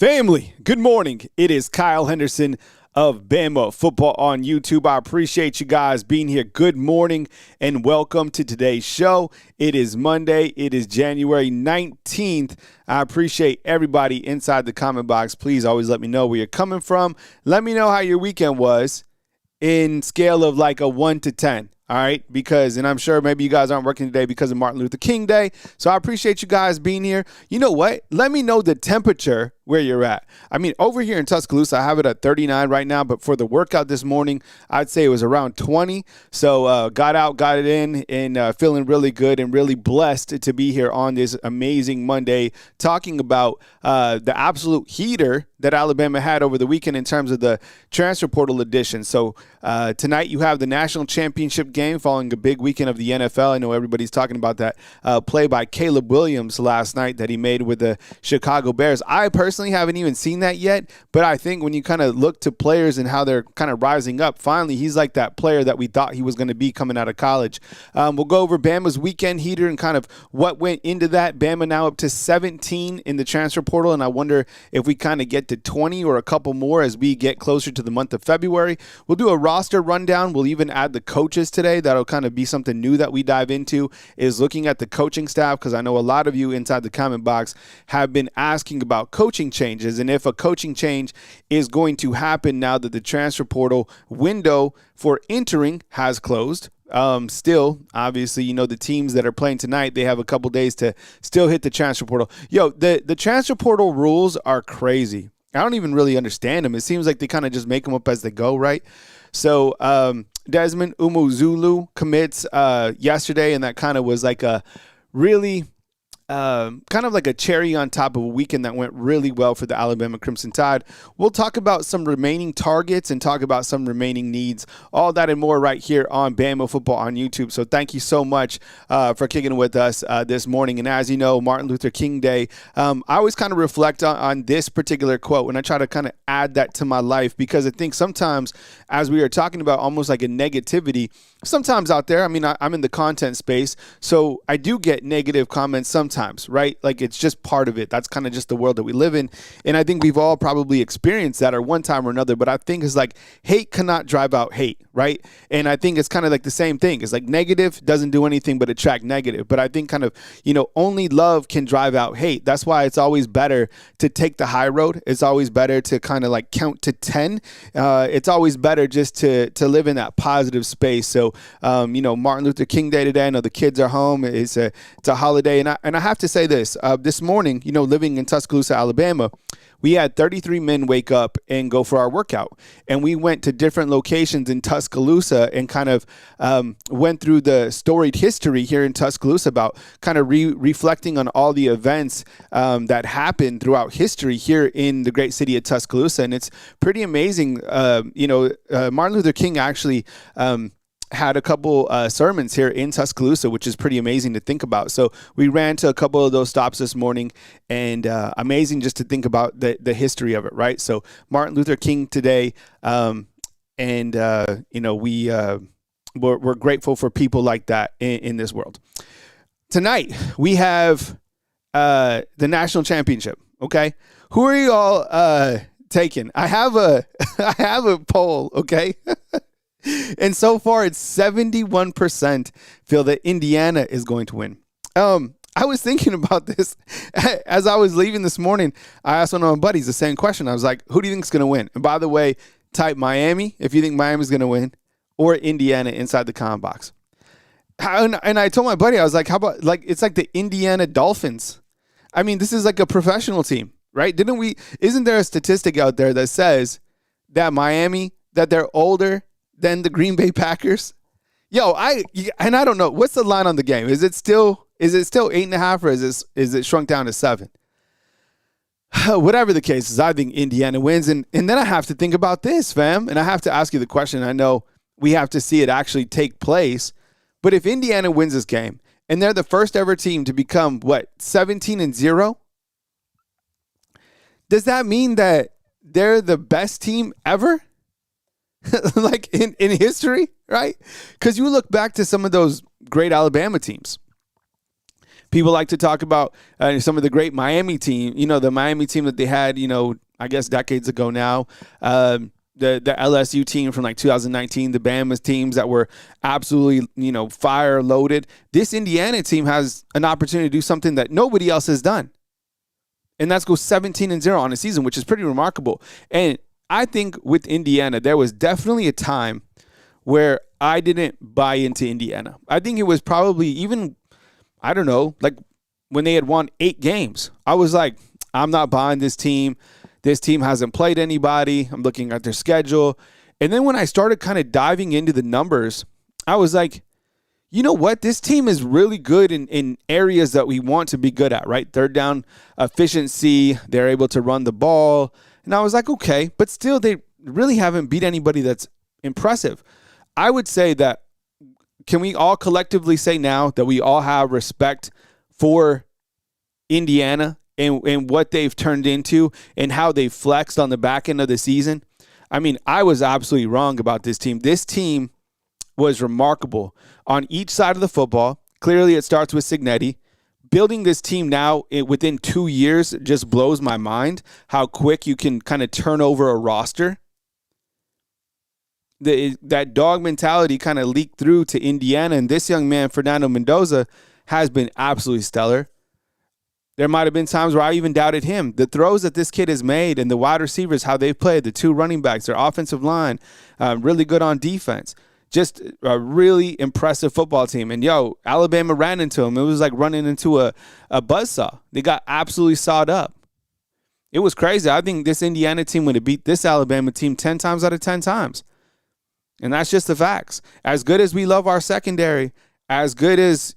Family, good morning. It is Kyle Henderson of Bama Football on YouTube. I appreciate you guys being here. Good morning and welcome to today's show. It is Monday. It is January 19th. I appreciate everybody inside the comment box. Please always let me know where you're coming from. Let me know how your weekend was in scale of like a 1 to 10. All right, and I'm sure maybe you guys aren't working today because of Martin Luther King Day. So I appreciate you guys being here. You know what? Let me know the temperature where you're at. I mean, over here in Tuscaloosa, I have it at 39 right now. But for the workout this morning, I'd say it was around 20. So got out, got it in, and feeling really good and really blessed to be here on this amazing Monday talking about the absolute heater that Alabama had over the weekend in terms of the transfer portal edition. So tonight you have the national championship game following a big weekend of the NFL. I know everybody's talking about that play by Caleb Williams last night that he made with the Chicago Bears. I personally haven't even seen that yet, but I think when you kind of look to players and how they're kind of rising up, finally he's like that player that we thought he was going to be coming out of college. We'll go over Bama's weekend heater and kind of what went into that. Bama now up to 17 in the transfer portal, and I wonder if we kind of get to 20 or a couple more as we get closer to the month of February. We'll do a roster rundown. We'll even add the coaches today. That'll kind of be something new that we dive into, is looking at the coaching staff, because I know a lot of you inside the comment box have been asking about coaching changes and if a coaching change is going to happen now that the transfer portal window for entering has closed. Still, obviously, you know, the teams that are playing tonight, they have a couple days to still hit the transfer portal. The transfer portal rules are crazy. I don't even really understand them. It seems like they kind of just make them up as they go, right? So Desmond Umuzulu commits yesterday, and that kind of was like a really kind of like a cherry on top of a weekend that went really well for the Alabama Crimson Tide. We'll talk about some remaining targets and talk about some remaining needs, all that and more right here on Bama Football on YouTube. So thank you so much for kicking with us this morning. And as you know, Martin Luther King Day, I always kind of reflect on this particular quote when I try to kind of add that to my life, because I think sometimes as we are talking about almost like a negativity, sometimes out there, I mean, I'm in the content space, so I do get negative comments sometimes, right? Like, it's just part of it. That's kind of just the world that we live in. And I think we've all probably experienced that at one time or another, but I think it's like hate cannot drive out hate, right? And I think it's kind of like the same thing. It's like negative doesn't do anything but attract negative. But I think kind of, you know, only love can drive out hate. That's why it's always better to take the high road. It's always better to kind of like count to 10. It's always better just to live in that positive space. So, you know, Martin Luther King Day today. I know the kids are home. It's a holiday. And I have to say this morning, you know, living in Tuscaloosa, Alabama, we had 33 men wake up and go for our workout. And we went to different locations in Tuscaloosa and kind of went through the storied history here in Tuscaloosa about kind of reflecting on all the events that happened throughout history here in the great city of Tuscaloosa. And it's pretty amazing. Martin Luther King actually had a couple sermons here in Tuscaloosa, which is pretty amazing to think about. So we ran to a couple of those stops this morning, and amazing just to think about the history of it, right? So Martin Luther King today, you know, we're grateful for people like that in this world. Tonight we have the national championship. Okay, who are you all taking? I have a poll. Okay. And so far, it's 71% feel that Indiana is going to win. I was thinking about this as I was leaving this morning. I asked one of my buddies the same question. I was like, who do you think is going to win? And by the way, type Miami if you think Miami is going to win, or Indiana inside the comment box. And I told my buddy, I was like, how about, like, it's like the Indiana Dolphins. I mean, this is like a professional team, right? Isn't there a statistic out there that says that Miami, that they're older than the Green Bay Packers? I don't know. What's the line on the game? Is it still 8.5, or is it shrunk down to 7? Whatever the case is, I think Indiana wins. And then I have to think about this, fam. And I have to ask you the question. I know we have to see it actually take place. But if Indiana wins this game and they're the first ever team to become 17-0, does that mean that they're the best team ever? Like in history, right? Because you look back to some of those great Alabama teams. People like to talk about some of the great Miami team, the Miami team that they had, I guess decades ago now. The LSU team from like 2019, the Bama teams that were absolutely, fire loaded. This Indiana team has an opportunity to do something that nobody else has done. And that's go 17-0 on a season, which is pretty remarkable. And I think with Indiana, there was definitely a time where I didn't buy into Indiana. I think it was probably even, I don't know, like when they had won 8 games. I was like, I'm not buying this team. This team hasn't played anybody. I'm looking at their schedule. And then when I started kind of diving into the numbers, I was like, you know what? This team is really good in areas that we want to be good at, right? Third down efficiency. They're able to run the ball. And I was like, okay, but still they really haven't beat anybody that's impressive. I would say that, can we all collectively say now that we all have respect for Indiana and what they've turned into and how they flexed on the back end of the season? I mean, I was absolutely wrong about this team. This team was remarkable on each side of the football. Clearly, it starts with Cignetti. Building this team now within 2 years just blows my mind how quick you can kind of turn over a roster. That dog mentality kind of leaked through to Indiana, and this young man, Fernando Mendoza, has been absolutely stellar. There might have been times where I even doubted him. The throws that this kid has made and the wide receivers, how they've played, the 2 running backs, their offensive line, really good on defense. Just a really impressive football team. And, Alabama ran into them. It was like running into a buzzsaw. They got absolutely sawed up. It was crazy. I think this Indiana team would have beat this Alabama team 10 times out of 10 times. And that's just the facts. As good as we love our secondary, as good as,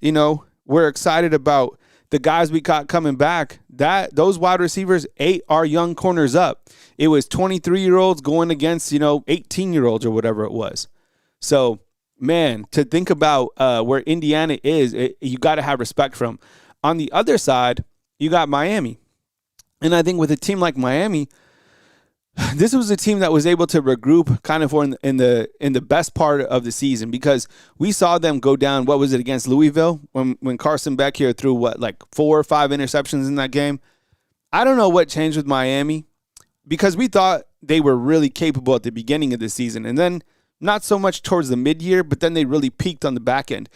we're excited about the guys we got coming back, those wide receivers ate our young corners up. It was 23-year-olds going against, 18-year-olds or whatever it was. So, man, to think about where Indiana is, you got to have respect from. On the other side, you got Miami. And I think with a team like Miami, this was a team that was able to regroup kind of in the best part of the season, because we saw them go down, what was it, against Louisville when Carson Beck here threw, 4 or 5 interceptions in that game. I don't know what changed with Miami, because we thought they were really capable at the beginning of the season. And then not so much towards the mid-year, but then they really peaked on the back end.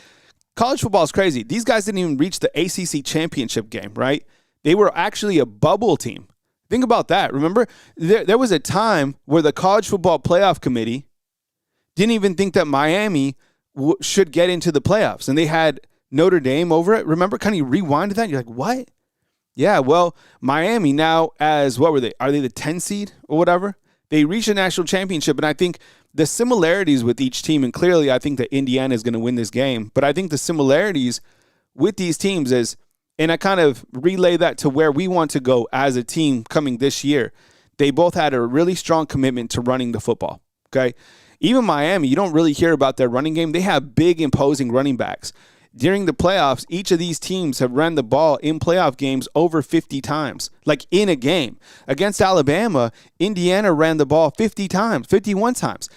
College football is crazy. These guys didn't even reach the ACC championship game, right? They were actually a bubble team. Think about that. Remember, there was a time where the College Football Playoff Committee didn't even think that Miami should get into the playoffs, and they had Notre Dame over it. Remember, kind of rewind to that? You're like, what? Yeah, well, Miami now as, what were they? Are they the 10 seed or whatever? They reached a national championship, and I think the similarities with each team, and clearly I think that Indiana is going to win this game, but I think the similarities with these teams is, and I kind of relay that to where we want to go as a team coming this year, they both had a really strong commitment to running the football, okay? Even Miami, you don't really hear about their running game. They have big, imposing running backs. During the playoffs, each of these teams have ran the ball in playoff games over 50 times, like in a game. Against Alabama, Indiana ran the ball 51 times.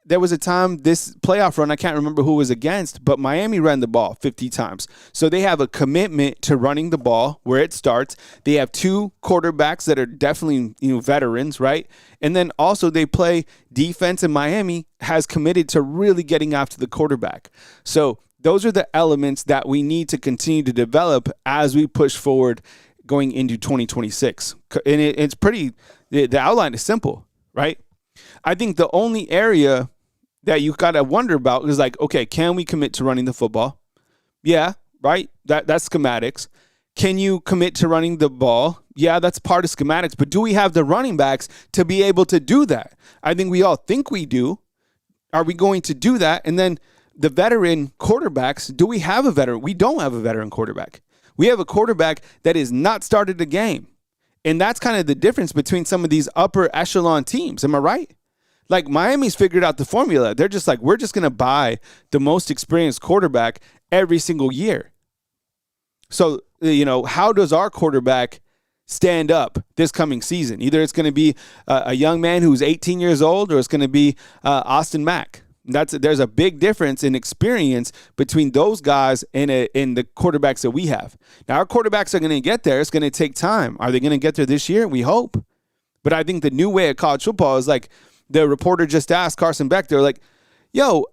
There was a time this playoff run, I can't remember who was against, but Miami ran the ball 50 times. So they have a commitment to running the ball where it starts. They have 2 quarterbacks that are definitely, veterans, right? And then also they play defense, and Miami has committed to really getting after the quarterback. So those are the elements that we need to continue to develop as we push forward going into 2026. And it's pretty, the outline is simple, right? I think the only area that you got to wonder about is like, okay, can we commit to running the football? Yeah, right? That's schematics. Can you commit to running the ball? Yeah, that's part of schematics. But do we have the running backs to be able to do that? I think we all think we do. Are we going to do that? And then the veteran quarterbacks, do we have a veteran? We don't have a veteran quarterback. We have a quarterback that has not started a game. And that's kind of the difference between some of these upper echelon teams. Am I right? Like Miami's figured out the formula. They're just like, we're just going to buy the most experienced quarterback every single year. So, how does our quarterback stand up this coming season? Either it's going to be a young man who's 18 years old, or it's going to be Austin Mack. There's a big difference in experience between those guys and the quarterbacks that we have. Now, our quarterbacks are going to get there. It's going to take time. Are they going to get there this year? We hope. But I think the new way of college football is like the reporter just asked Carson Beck. They're like, yo,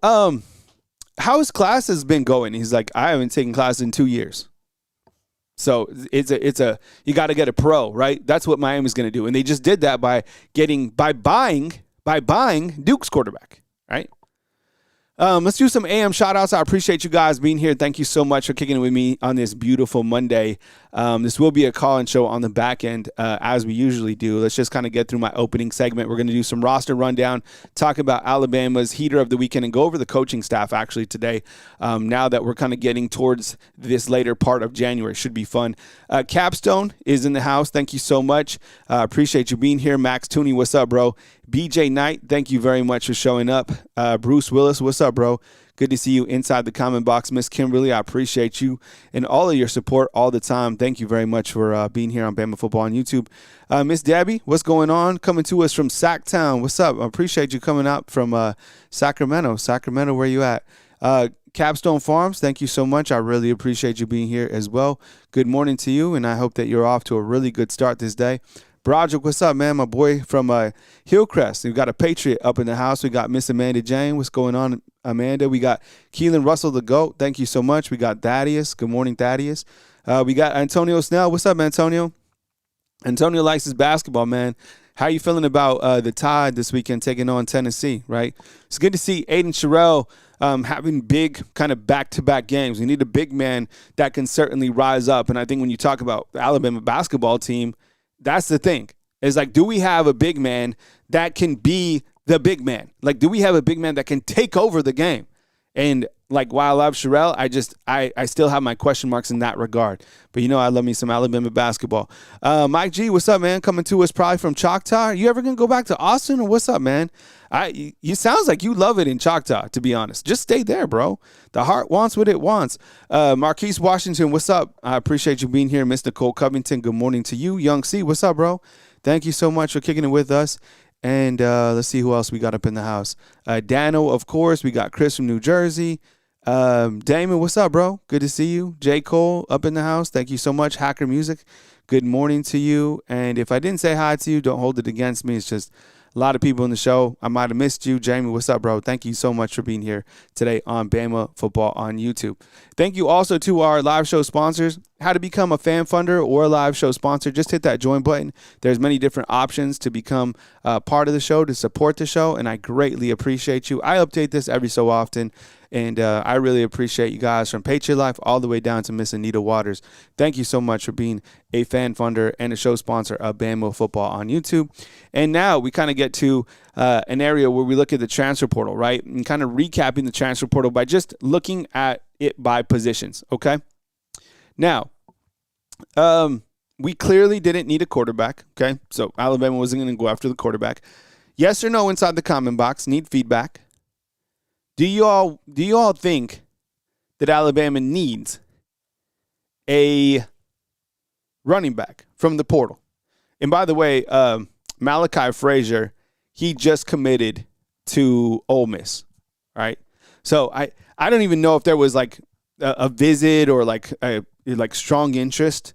how's classes been going? He's like, I haven't taken classes in 2 years. So you got to get a pro, right? That's what Miami's going to do. And they just did that by buying Duke's quarterback, right? Let's do some AM shout-outs. I appreciate you guys being here. Thank you so much for kicking it with me on this beautiful Monday. This will be a call-in show on the back end, as we usually do. Let's just kind of get through my opening segment. We're going to do some roster rundown, talk about Alabama's heater of the weekend, and go over the coaching staff actually today, now that we're kind of getting towards this later part of January. Should be fun. Capstone is in the house. Thank you so much. Appreciate you being here. Max Tooney, what's up, bro? BJ Knight, thank you very much for showing up. Bruce Willis, what's up, bro? Good to see you inside the comment box. Miss Kimberly, I appreciate you and all of your support all the time. Thank you very much for being here on Bama Football on YouTube. Miss Debbie, what's going on? Coming to us from Sacktown. What's up? I appreciate you coming up from Sacramento. Sacramento, where you at? Capstone Farms, thank you so much. I really appreciate you being here as well. Good morning to you, and I hope that you're off to a really good start this day. Broderick, what's up, man? My boy from Hillcrest. We've got a Patriot up in the house. We got Miss Amanda Jane. What's going on, Amanda? We got Keelan Russell, the GOAT. Thank you so much. We got Thaddeus. Good morning, Thaddeus. We got Antonio Snell. What's up, Antonio? Antonio likes his basketball, man. How you feeling about the Tide this weekend taking on Tennessee, right? It's good to see Aiden Sherrill having big kind of back-to-back games. We need a big man that can certainly rise up. And I think when you talk about the Alabama basketball team, that's the thing. It's like, do we have a big man that can be the big man? Like, do we have a big man that can take over the game? And like, while I love Sherrill, I still have my question marks in that regard. But I love me some Alabama basketball. Mike G, what's up, man? Coming to us probably from Choctaw. You ever gonna go back to Austin, or what's up, man? You sounds like you love it in Choctaw, to be honest. Just stay there, bro. The heart wants what it wants. Marquise Washington, what's up? I appreciate you being here. Mr. Cole Covington, good morning to you. Young C, what's up, bro? Thank you so much for kicking it with us. And let's see who else we got up in the house. Dano, of course. We got Chris from New Jersey. Damon, what's up, bro? Good to see you. J. Cole up in the house. Thank you so much. Hacker Music, good morning to you. And if I didn't say hi to you, don't hold it against me. It's just a lot of people in the show. I might have missed you. Jamie, what's up, bro? Thank you so much for being here today on Bama Football on YouTube. Thank you also to our live show sponsors. How to become a fan funder or a live show sponsor, just hit that join button. There's many different options to become part of the show, to support the show, and I greatly appreciate you. I update this every so often, and I really appreciate you guys from Patriot Life all the way down to Miss Anita Waters. Thank you so much for being a fan funder and a show sponsor of Bama Football on YouTube. And now we kind of get to an area where we look at the transfer portal, right? And kind of recapping the transfer portal by just looking at it by positions, okay? Now, we clearly didn't need a quarterback, okay? So Alabama wasn't going to go after the quarterback. Yes or no inside the comment box. Need feedback. Do you all think that Alabama needs a running back from the portal? And by the way, Malachi Frazier, he just committed to Ole Miss, right? So I don't even know if there was like a visit or like strong interest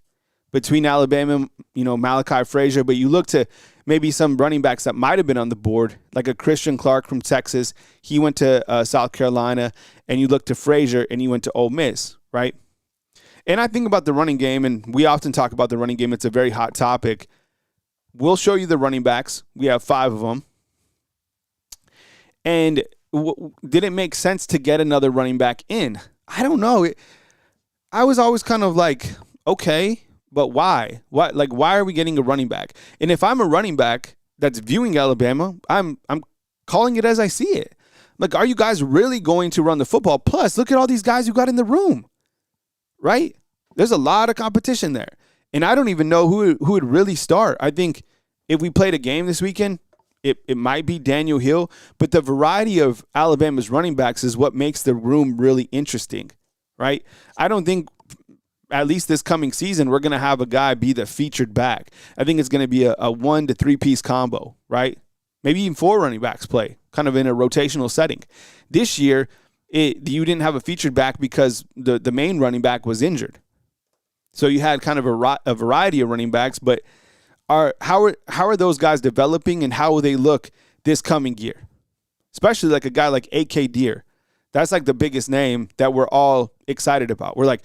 between Alabama, Malachi Frazier, but you look to maybe some running backs that might have been on the board, like a Christian Clark from Texas. He went to South Carolina, and you look to Frazier, and he went to Ole Miss, right? And I think about the running game, and we often talk about the running game. It's a very hot topic. We'll show you the running backs. We have 5 of them. And did it make sense to get another running back in? I don't know. I was always kind of like, okay, but why? Why are we getting a running back? And if I'm a running back that's viewing Alabama, I'm calling it as I see it. Like, are you guys really going to run the football? Plus, look at all these guys you got in the room, right? There's a lot of competition there. And I don't even know who would really start. I think if we played a game this weekend, it might be Daniel Hill. But the variety of Alabama's running backs is what makes the room really interesting, right? I don't think, at least this coming season, we're going to have a guy be the featured back. I think it's going to be a 1 to 3 piece combo, right? maybe even 4 running backs play, kind of in a rotational setting. This year, you didn't have a featured back because the main running back was injured. So you had kind of a variety of running backs, but how are those guys developing and how will they look this coming year? Especially like a guy like A.K. Deer. That's like the biggest name that we're all excited about. We're like,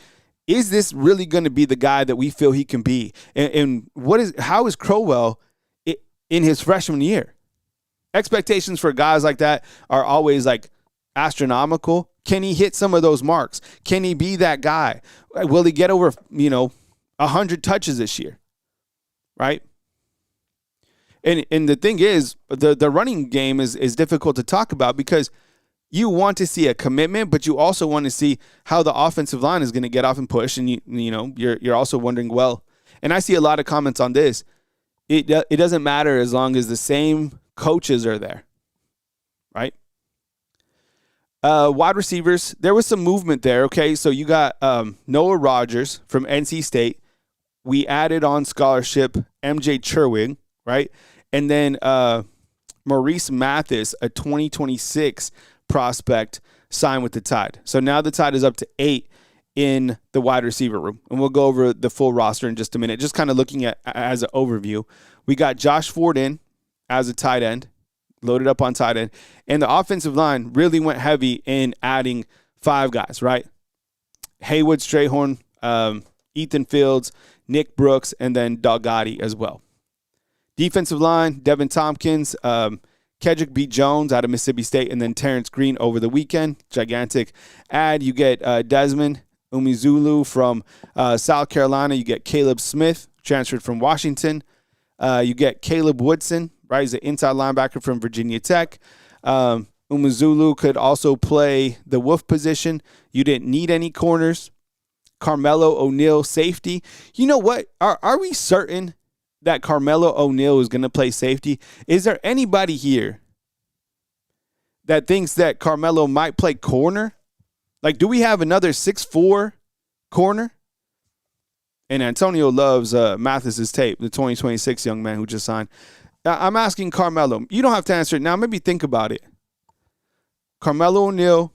is this really going to be the guy that we feel he can be? And how is Crowell in his freshman year? Expectations for guys like that are always like astronomical. Can he hit some of those marks? Can he be that guy? Will he get over, 100 touches this year? Right? And the thing is, the running game is difficult to talk about because you want to see a commitment, but you also want to see how the offensive line is going to get off and push. And you're also wondering, well, and I see a lot of comments on this. It doesn't matter as long as the same coaches are there, right? Wide receivers, there was some movement there. Okay, so you got Noah Rogers from NC State. We added on scholarship MJ Cherwig, right? And then Maurice Mathis, a 2026 prospect, signed with the Tide. So now the Tide is up to 8 in the wide receiver room. And we'll go over the full roster in just a minute, just kind of looking at as an overview. We got Josh Ford in as a tight end, loaded up on tight end. And the offensive line really went heavy in adding 5 guys, right? Haywood Strayhorn, Ethan Fields, Nick Brooks, and then Doug Gotti as well. Defensive line, Devin Tompkins, Kedrick B. Jones out of Mississippi State, and then Terrence Green over the weekend. Gigantic add. You get Desmond Umizulu from South Carolina. You get Caleb Smith, transferred from Washington. You get Caleb Woodson, right? He's an inside linebacker from Virginia Tech. Umizulu could also play the wolf position. You didn't need any corners. Carmelo O'Neal, safety. You know what? Are we certain that Carmelo O'Neal is going to play safety? Is there anybody here that thinks that Carmelo might play corner? Like, do we have another 6'4" corner? And Antonio loves Mathis's tape, the 2026 young man who just signed. I'm asking Carmelo. You don't have to answer it now. Maybe think about it. Carmelo O'Neal,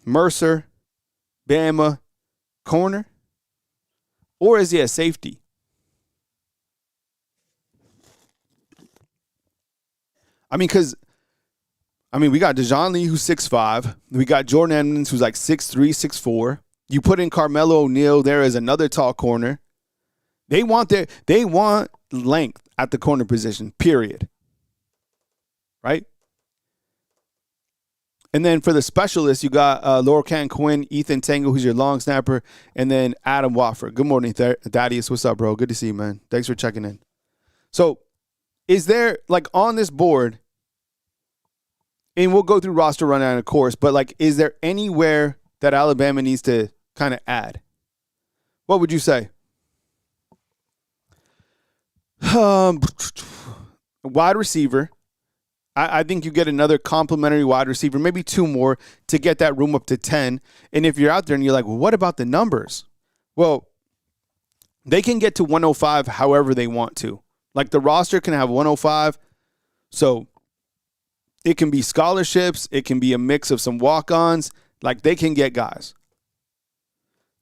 Mercer, Bama, corner? Or is he a safety? We got Dejoun Lee, who's 6'5". We got Jordan Edmonds, who's like 6'3", 6'4". You put in Carmelo O'Neal there as another tall corner. They want length at the corner position, period. Right? And then for the specialists, you got Lorcan Quinn, Ethan Tango, who's your long snapper, and then Adam Wofford. Good morning, Thaddeus. What's up, bro? Good to see you, man. Thanks for checking in. So, is there, like, on this board, and we'll go through roster rundown, of course, but, like, is there anywhere that Alabama needs to kind of add? What would you say? Wide receiver. I think you get another complimentary wide receiver, maybe 2 more to get that room up to 10. And if you're out there and you're like, well, what about the numbers? Well, they can get to 105 however they want to. Like, the roster can have 105. So it can be scholarships. It can be a mix of some walk-ons. Like, they can get guys.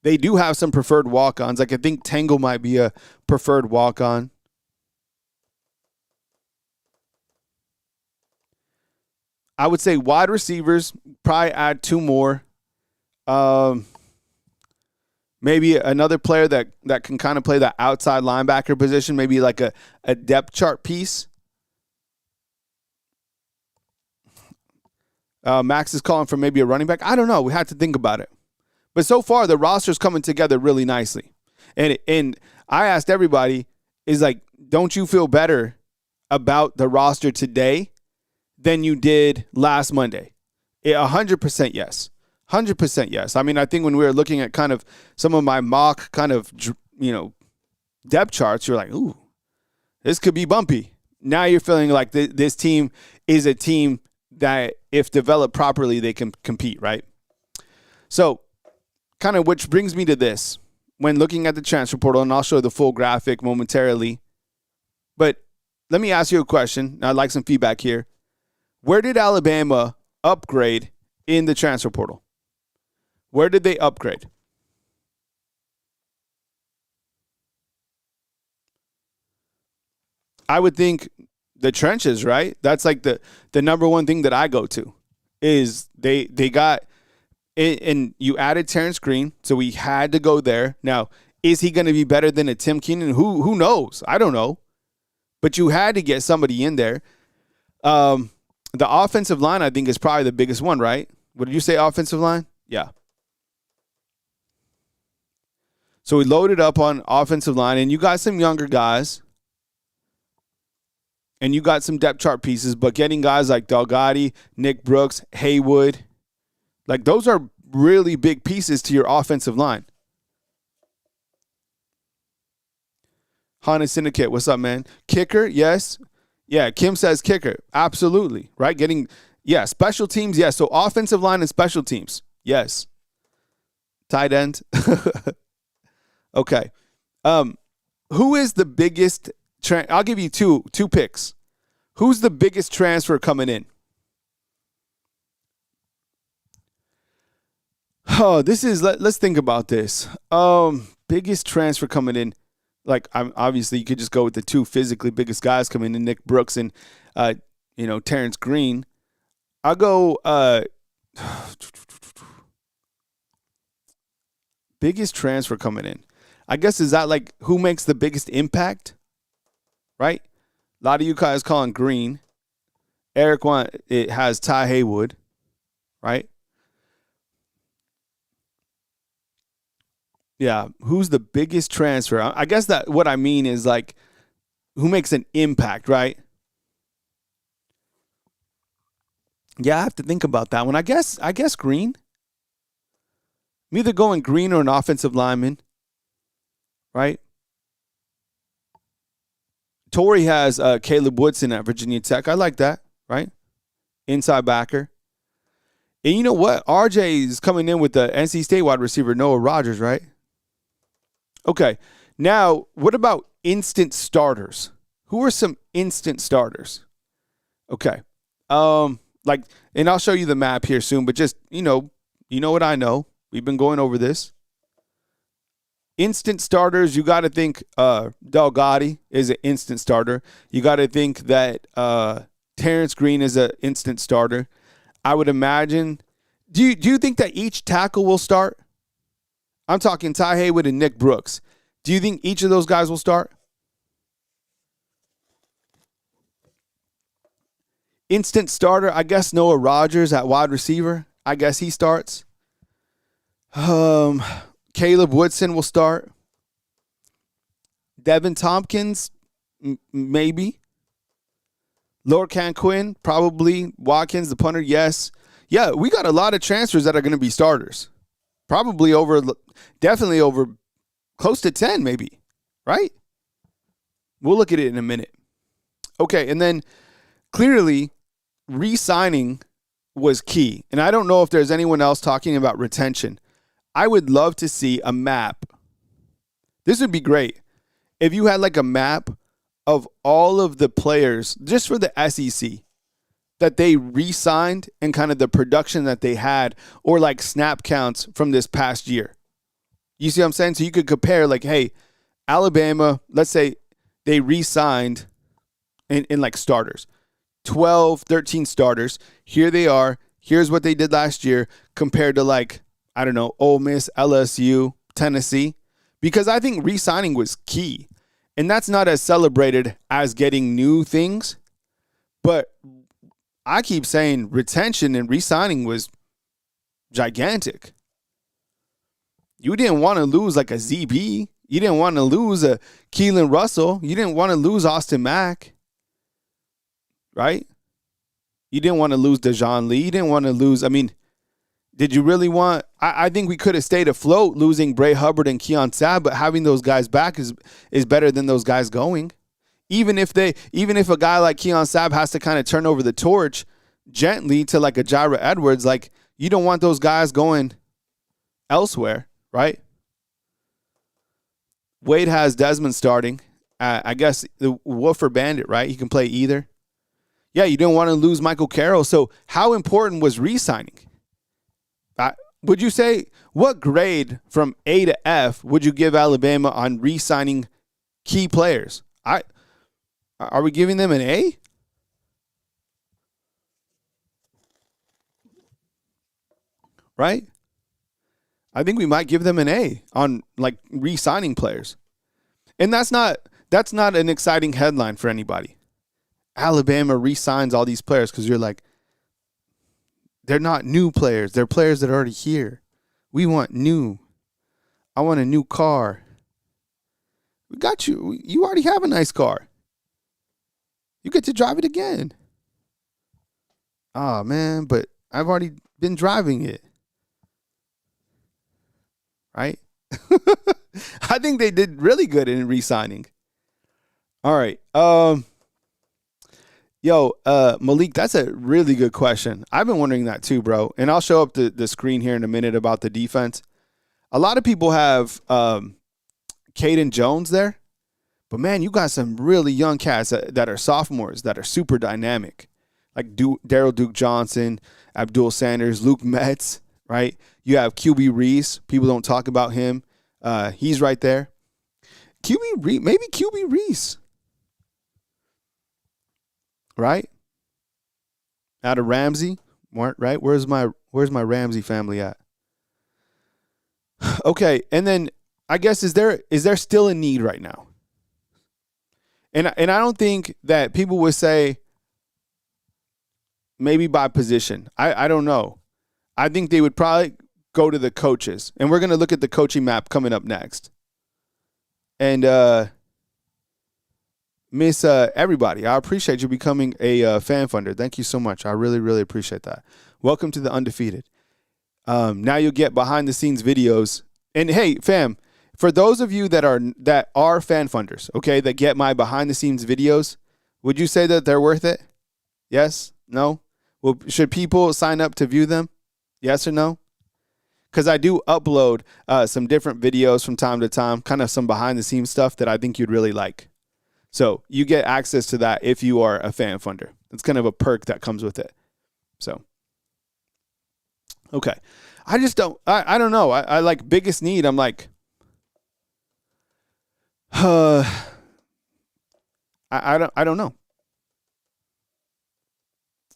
They do have some preferred walk-ons. Like, I think Tango might be a preferred walk-on. I would say wide receivers, probably add 2 more. Maybe another player that can kind of play the outside linebacker position, maybe like a depth chart piece. Max is calling for maybe a running back. I don't know. We have to think about it. But so far, the roster's coming together really nicely. And I asked everybody, is like, don't you feel better about the roster today than you did last Monday? 100% yes. 100% yes. I mean, I think when we were looking at kind of some of my mock kind of, depth charts, you're like, ooh, this could be bumpy. Now you're feeling like this team is a team that if developed properly, they can compete, right? So kind of which brings me to this. When looking at the transfer portal, and I'll show the full graphic momentarily, but let me ask you a question. I'd like some feedback here. Where did Alabama upgrade in the transfer portal? Where did they upgrade? I would think the trenches, right? That's like the number one thing that I go to is they got and you added Terrence Green, so we had to go there. Now, is he going to be better than a Tim Keenan? Who knows? I don't know. But you had to get somebody in there. The offensive line, I think, is probably the biggest one, right? What did you say, offensive line? Yeah. So we loaded up on offensive line, and you got some younger guys, and you got some depth chart pieces, but getting guys like Delgatti, Nick Brooks, Haywood, like those are really big pieces to your offensive line. Honda Syndicate, what's up, man? Kicker, yes. Yeah, Kim says kicker. Absolutely, right? Special teams, yes. So offensive line and special teams, yes. Tight end. Okay. Who is the biggest I'll give you two picks. Who's the biggest transfer coming in? Oh, let's think about this. Biggest transfer coming in. Like, obviously, you could just go with the two physically biggest guys coming in, Nick Brooks and, Terrence Green. I'll go biggest transfer coming in. I guess, is that like who makes the biggest impact? Right? A lot of you guys calling Green. Eric it has Ty Haywood, right? Yeah, who's the biggest transfer? I guess that what I mean is like who makes an impact, right? Yeah, I have to think about that one. I guess Green. I'm either going Green or an offensive lineman, right? Torrey has Caleb Woodson at Virginia Tech. I like that, right? Inside backer. And you know what? RJ is coming in with the NC State wide receiver, Noah Rogers, right? Okay. Now, what about instant starters? Who are some instant starters? Okay. And I'll show you the map here soon, but just, you know what I know. We've been going over this. Instant starters, you got to think Delgatti is an instant starter. You got to think that Terrence Green is an instant starter. I would imagine. Do you think that each tackle will start? I'm talking Ty Haywood and Nick Brooks. Do you think each of those guys will start? Instant starter, I guess Noah Rogers at wide receiver. I guess he starts. Caleb Woodson will start. Devin Tompkins, maybe. Lorcan Quinn, probably. Watkins, the punter, yes. Yeah, we got a lot of transfers that are going to be starters. Definitely over close to 10 maybe, right? We'll look at it in a minute. Okay, and then clearly re-signing was key. And I don't know if there's anyone else talking about retention. I would love to see a map. This would be great. If you had like a map of all of the players, just for the SEC, that they re-signed and kind of the production that they had, or like snap counts from this past year. You see what I'm saying? So you could compare like, hey, Alabama, let's say they re-signed in like starters. 12, 13 starters. Here they are. Here's what they did last year compared to like, I don't know, Ole Miss, LSU, Tennessee. Because I think re-signing was key. And that's not as celebrated as getting new things. But I keep saying retention and re-signing was gigantic. You didn't want to lose like a ZB. You didn't want to lose a Keelan Russell. You didn't want to lose Austin Mack. Right? You didn't want to lose Dejon Lee. You didn't want to lose. I mean, did you really want? I think we could have stayed afloat losing Bray Hubbard and Keon Sabb, but having those guys back is better than those guys going. Even if a guy like Keon Sabb has to kind of turn over the torch gently to like a Jira Edwards, like you don't want those guys going elsewhere, right? Wade has Desmond starting. I guess the Wolf or Bandit, right? He can play either. Yeah, you didn't want to lose Michael Carroll. So how important was re-signing? Would you say, what grade from A to F would you give Alabama on re-signing key players? Are we giving them an A? Right? I think we might give them an A on like re-signing players. And that's not an exciting headline for anybody. Alabama re-signs all these players because you're like, they're not new players. They're players that are already here. We want new. I want a new car. We got you. You already have a nice car. You get to drive it again. Oh, man, but I've already been driving it. Right? I think they did really good in re-signing. All right. Malik, that's a really good question. I've been wondering that too, bro. And I'll show up the screen here in a minute about the defense. A lot of people have Caden Jones there. But, man, you got some really young cats that are sophomores that are super dynamic. Like Daryl Duke Johnson, Abdul Sanders, Luke Metz, right? You have QB Reese. People don't talk about him. He's right there. Maybe QB Reese. Right? Out of Ramsey, right? Where's my Ramsey family at? Okay, and then I guess is there still a need right now? And I don't think that people would say maybe by position. I don't know. I think they would probably go to the coaches, and we're going to look at the coaching map coming up next. And Miss everybody, I appreciate you becoming a fan funder. Thank you so much. I really, really appreciate that. Welcome to the Undefeated. Now you'll get behind the scenes videos. And hey, fam, for those of you that are fan funders, okay, that get my behind the scenes videos, would you say that they're worth it? Yes? No? Well, should people sign up to view them? Yes or no? Because I do upload some different videos from time to time, kind of some behind the scenes stuff that I think you'd really like. So you get access to that if you are a fan funder. It's kind of a perk that comes with it. So, okay. I don't know. I like biggest need. I'm like, I don't know.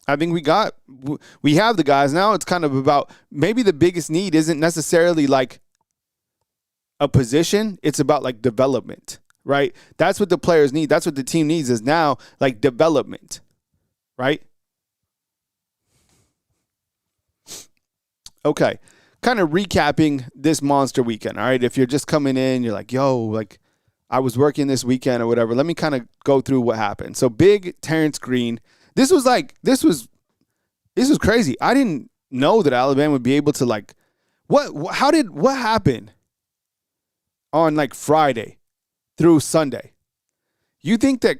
I think we have the guys. Now it's kind of about maybe the biggest need isn't necessarily like a position. It's about like development. Right? That's what the players need. That's what the team needs is now like development. Right? Okay. Kind of recapping this monster weekend. All right. If you're just coming in, you're like, yo, like I was working this weekend or whatever. Let me kind of go through what happened. So big Terrence Green. This was crazy. I didn't know that Alabama would be able to like what happened on like Friday through Sunday? Do you think they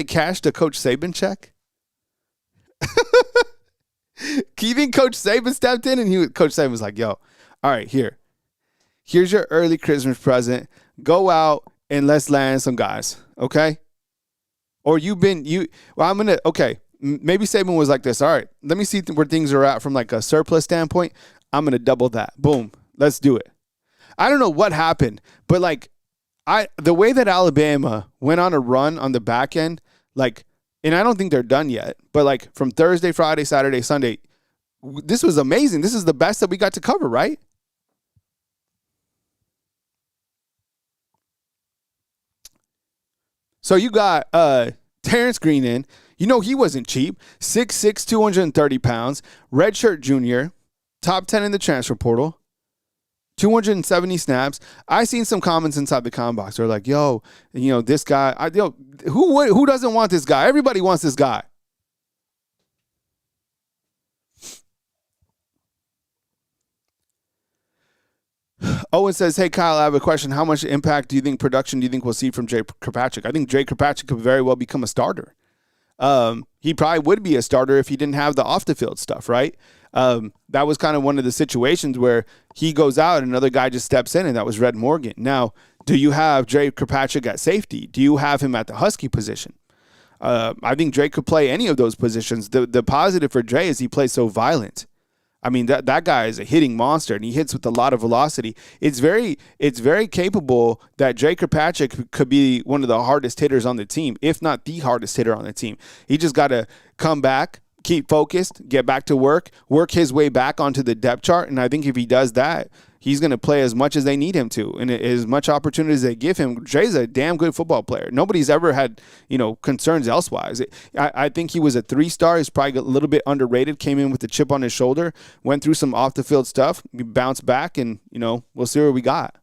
cashed a Coach Saban check? Do you think Coach Saban stepped in and Coach Saban was like, yo, all right, here's your early Christmas present. Go out and let's land some guys, okay? Or maybe Saban was like this. All right, let me see where things are at from like a surplus standpoint. I'm going to double that. Boom. Let's do it. I don't know what happened, but like the way that Alabama went on a run on the back end, like, and I don't think they're done yet, but like from Thursday, Friday, Saturday, Sunday, this was amazing. This is the best that we got to cover, right? So you got Terrence Green in. You know he wasn't cheap. 6'6", 230 pounds, redshirt junior, top 10 in the transfer portal. 270 snaps. I seen some comments inside the comment box. They're like, "Yo, this guy. Who doesn't want this guy? Everybody wants this guy." Owen says, "Hey Kyle, I have a question. How much impact production do you think we'll see from Jay Kirkpatrick? I think Jay Kirkpatrick could very well become a starter. He probably would be a starter if he didn't have the off the field stuff, right? That was kind of one of the situations where he goes out and another guy just steps in, and that was Red Morgan. Now, do you have Jay Kirkpatrick at safety? Do you have him at the Husky position? I think Dre could play any of those positions. The positive for Dre is he plays so violent. I mean, that guy is a hitting monster, and he hits with a lot of velocity. It's very capable that Dre Kirkpatrick could be one of the hardest hitters on the team, if not the hardest hitter on the team. He just got to come back, keep focused, get back to work his way back onto the depth chart, and I think if he does that, he's going to play as much as they need him to, and as much opportunity as they give him. Dre's a damn good football player. Nobody's ever had, concerns elsewise. I think he was a 3-star. He's probably a little bit underrated, came in with a chip on his shoulder, went through some off-the-field stuff, bounced back, and, we'll see what we got.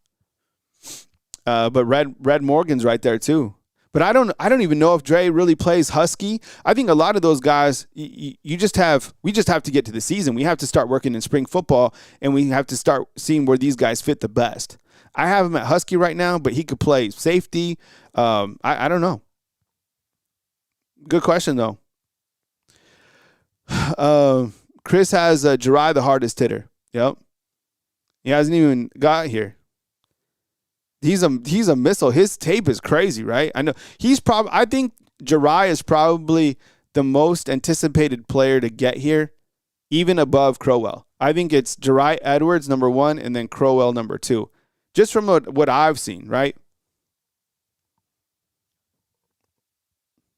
But Red Morgan's right there too. But I don't even know if Dre really plays Husky. I think a lot of those guys, we just have to get to the season. We have to start working in spring football, and we have to start seeing where these guys fit the best. I have him at Husky right now, but he could play safety. I don't know. Good question though. Chris has Jirai the hardest hitter. Yep. He hasn't even got here. He's a missile. His tape is crazy, right? I know I think Jirai is probably the most anticipated player to get here, even above Crowell. I think it's Jirai Edwards number 1 and then Crowell number 2, just from what I've seen, right?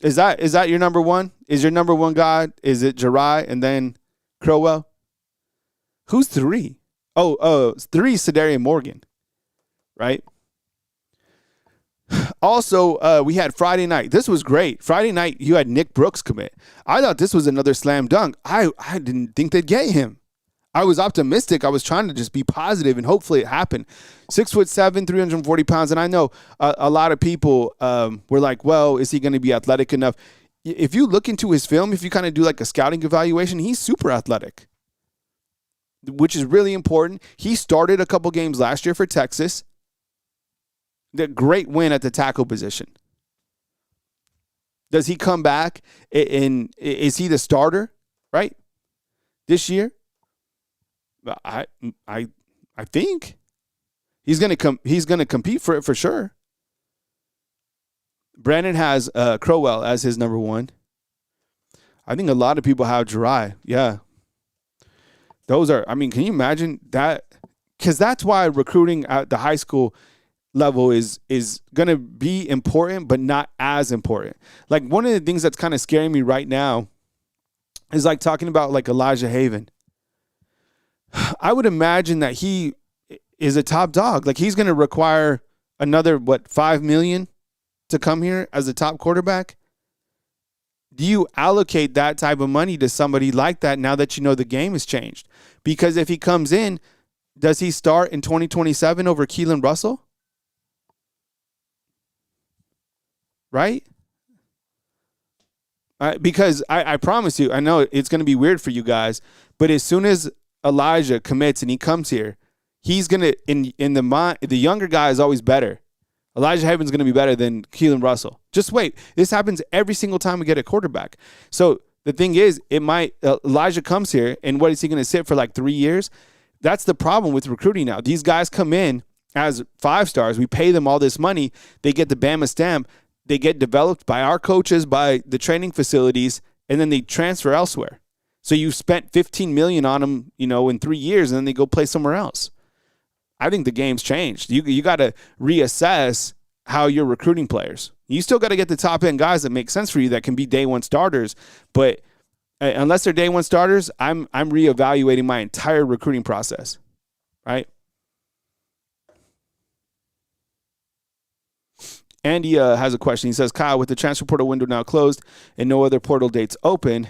Is that your number 1? Is your number 1 guy? Is it Jirai and then Crowell? Who's 3? Oh, 3 is Sedarian Morgan, right? Also, we had Friday night. This was great. Friday night, you had Nick Brooks commit. I thought this was another slam dunk. I didn't think they'd get him. I was optimistic. I was trying to just be positive, and hopefully it happened. 6'7", 340 pounds. And I know a lot of people were like, well, is he going to be athletic enough? If you look into his film, if you kind of do like a scouting evaluation, he's super athletic, which is really important. He started a couple games last year for Texas. The great win at the tackle position. Does he come back and is he the starter, right? This year? I think he's going to compete for it for sure. Brandon has Crowell as his number 1. I think a lot of people have Jirai. Yeah. Can you imagine that? Cuz that's why recruiting at the high school level is going to be important, but not as important. Like, one of the things that's kind of scaring me right now is like talking about like Elijah Haven. I would imagine that he is a top dog. Like, he's going to require another, $5 million to come here as a top quarterback. Do you allocate that type of money to somebody like that now that you know the game has changed? Because if he comes in, does he start in 2027 over Keelan Russell? Right? Because I promise you, I know it's going to be weird for you guys, but as soon as Elijah commits and he comes here, he's going to, in the mind, the younger guy is always better. Elijah Haven's going to be better than Keelan Russell. Just wait. This happens every single time we get a quarterback. So the thing is, Elijah comes here, and what is he going to sit for like 3 years? That's the problem with recruiting now. These guys come in as 5-stars. We pay them all this money. They get the Bama stamp. They get developed by our coaches, by the training facilities, and then they transfer elsewhere. So you spent $15 million on them, in 3 years, and then they go play somewhere else. I think the game's changed. You got to reassess how you're recruiting players. You still got to get the top end guys that make sense for you, that can be day 1 starters. But unless they're day 1 starters, I'm reevaluating my entire recruiting process, right? Andy has a question. He says, Kyle, with the transfer portal window now closed and no other portal dates open,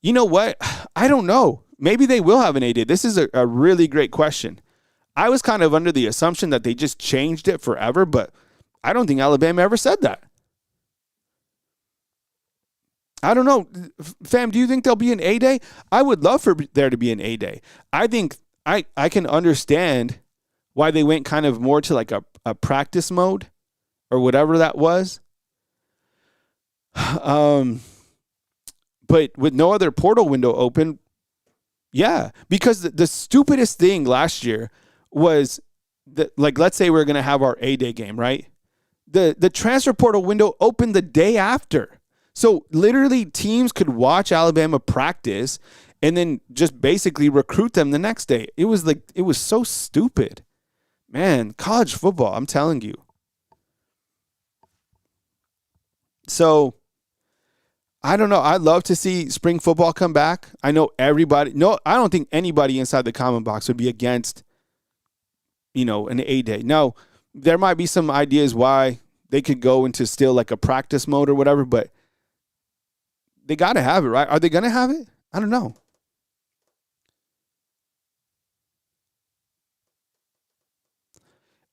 you know what? I don't know. Maybe they will have an A-Day. This is a really great question. I was kind of under the assumption that they just changed it forever, but I don't think Alabama ever said that. I don't know. Fam, do you think there'll be an A-Day? I would love for there to be an A-Day. I think I can understand why they went kind of more to like a practice mode or whatever that was. But with no other portal window open, yeah, because the stupidest thing last year was that, like, let's say we're going to have our A-Day game, right? the transfer portal window opened the day after. So literally teams could watch Alabama practice and then just basically recruit them the next day. It was so stupid. Man, college football, I'm telling you. So I don't know. I'd love to see spring football come back. I know everybody. No, I don't think anybody inside the comment box would be against, an A-Day. No, there might be some ideas why they could go into still like a practice mode or whatever, but they got to have it, right? Are they going to have it? I don't know.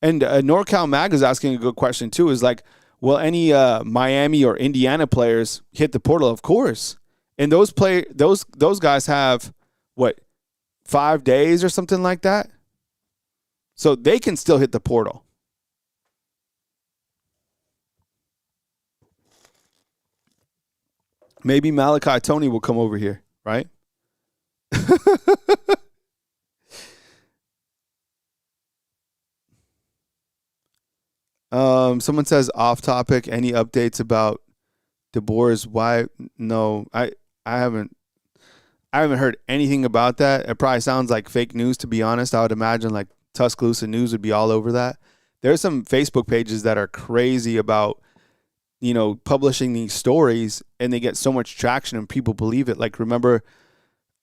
And NorCal Mag is asking a good question too. Is like, will any Miami or Indiana players hit the portal? Of course. And those guys have what, 5 days or something like that. So they can still hit the portal. Maybe Malachi Tony will come over here, right? Someone says off topic. Any updates about DeBoer's wife? No, I haven't heard anything about that. It probably sounds like fake news, to be honest. I would imagine like Tuscaloosa News would be all over that. There's some Facebook pages that are crazy about, publishing these stories, and they get so much traction and people believe it. Like, remember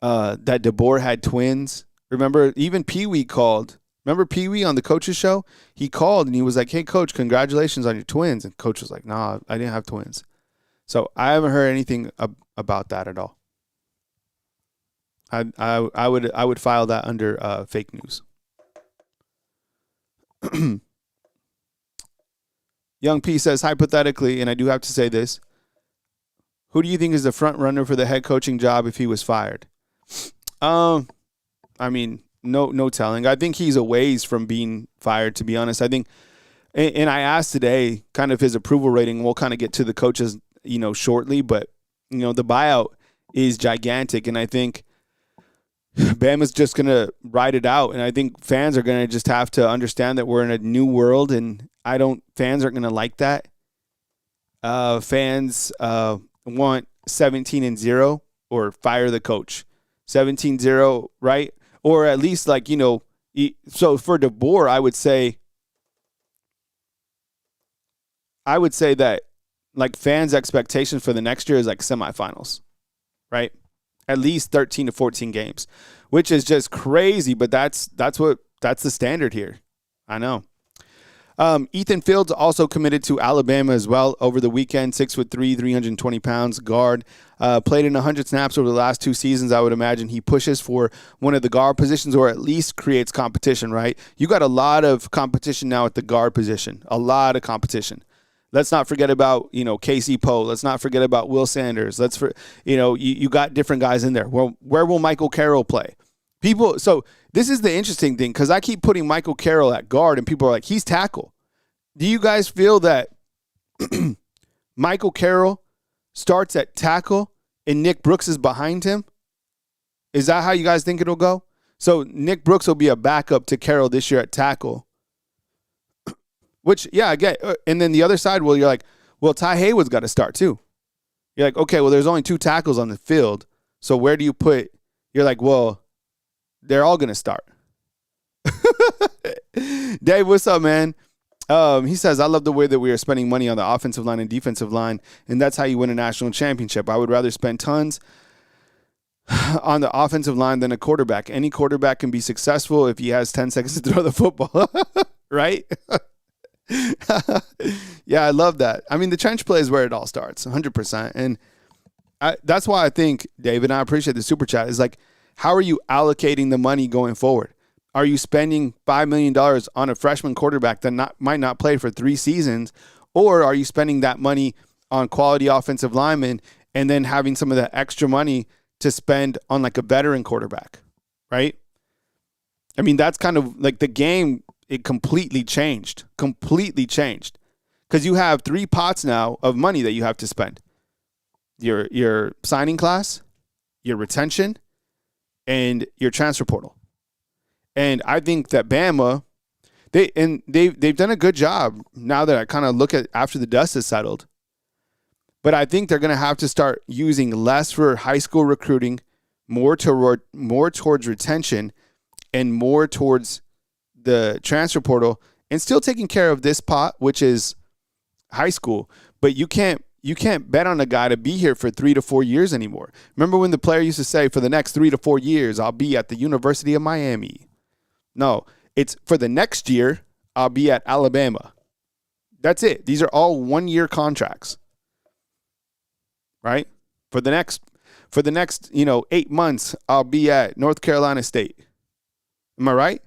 that DeBoer had twins? Remember even Pee-wee called. Remember Pee-wee on the coach's show? He called and he was like, "Hey, coach, congratulations on your twins." And coach was like, "Nah, I didn't have twins." So I haven't heard anything about that at all. I would file that under fake news. Young P says, hypothetically, and I do have to say this, who do you think is the front runner for the head coaching job if he was fired? I mean, no telling. I think he's a ways from being fired, to be honest. I think, and I asked today kind of his approval rating. We'll kind of get to the coaches, shortly, but, the buyout is gigantic, and I think Bama's just going to ride it out, and I think fans are going to just have to understand that we're in a new world, and fans aren't going to like that. Fans want 17-0 or fire the coach. 17-0, right? Or at least so for DeBoer, I would say that like fans' expectations for the next year is like semifinals, right? At least 13 to 14 games, which is just crazy, but that's the standard here. I know. Ethan Fields also committed to Alabama as well over the weekend. 6'3", 320 pounds, guard. Played in 100 snaps over the last 2 seasons. I would imagine he pushes for one of the guard positions, or at least creates competition, right? You got a lot of competition now at the guard position. A lot of competition. Let's not forget about, Casey Poe. Let's not forget about Will Sanders. You got different guys in there. Well, where will Michael Carroll play? So this is the interesting thing, because I keep putting Michael Carroll at guard, and people are like, he's tackle. Do you guys feel that Michael Carroll starts at tackle and Nick Brooks is behind him? Is that how you guys think it'll go? So Nick Brooks will be a backup to Carroll this year at tackle. Which, yeah, I get. And then the other side, you're like, Ty Haywood's got to start too. You're like, okay, well, there's only 2 tackles on the field. So where do you put? You're like, well, they're all going to start. Dave, what's up, man? He says, I love the way that we are spending money on the offensive line and defensive line, and that's how you win a national championship. I would rather spend tons on the offensive line than a quarterback. Any quarterback can be successful if he has 10 seconds to throw the football, right? Yeah, I love that. I mean, the trench play is where it all starts, 100%. And that's why I think, David, and I appreciate the super chat, is like, how are you allocating the money going forward? Are you spending $5 million on a freshman quarterback that might not play for 3 seasons? Or are you spending that money on quality offensive linemen and then having some of that extra money to spend on like a veteran quarterback, right? I mean, that's kind of like the game, it completely changed. Because you have 3 pots now of money that you have to spend. Your signing class, your retention, and your transfer portal. And I think that Bama, They've done a good job now that I kind of look at after the dust has settled. But I think they're going to have to start using less for high school recruiting, more towards retention, and more towards the transfer portal, and still taking care of this pot, which is high school. But you can't bet on a guy to be here for 3 to 4 years anymore. Remember when the player used to say, for the next 3 to 4 years, I'll be at the University of Miami. No, it's for the next year, I'll be at Alabama. That's it. These are all 1-year contracts. Right? For the next 8 months, I'll be at North Carolina State. Am I right?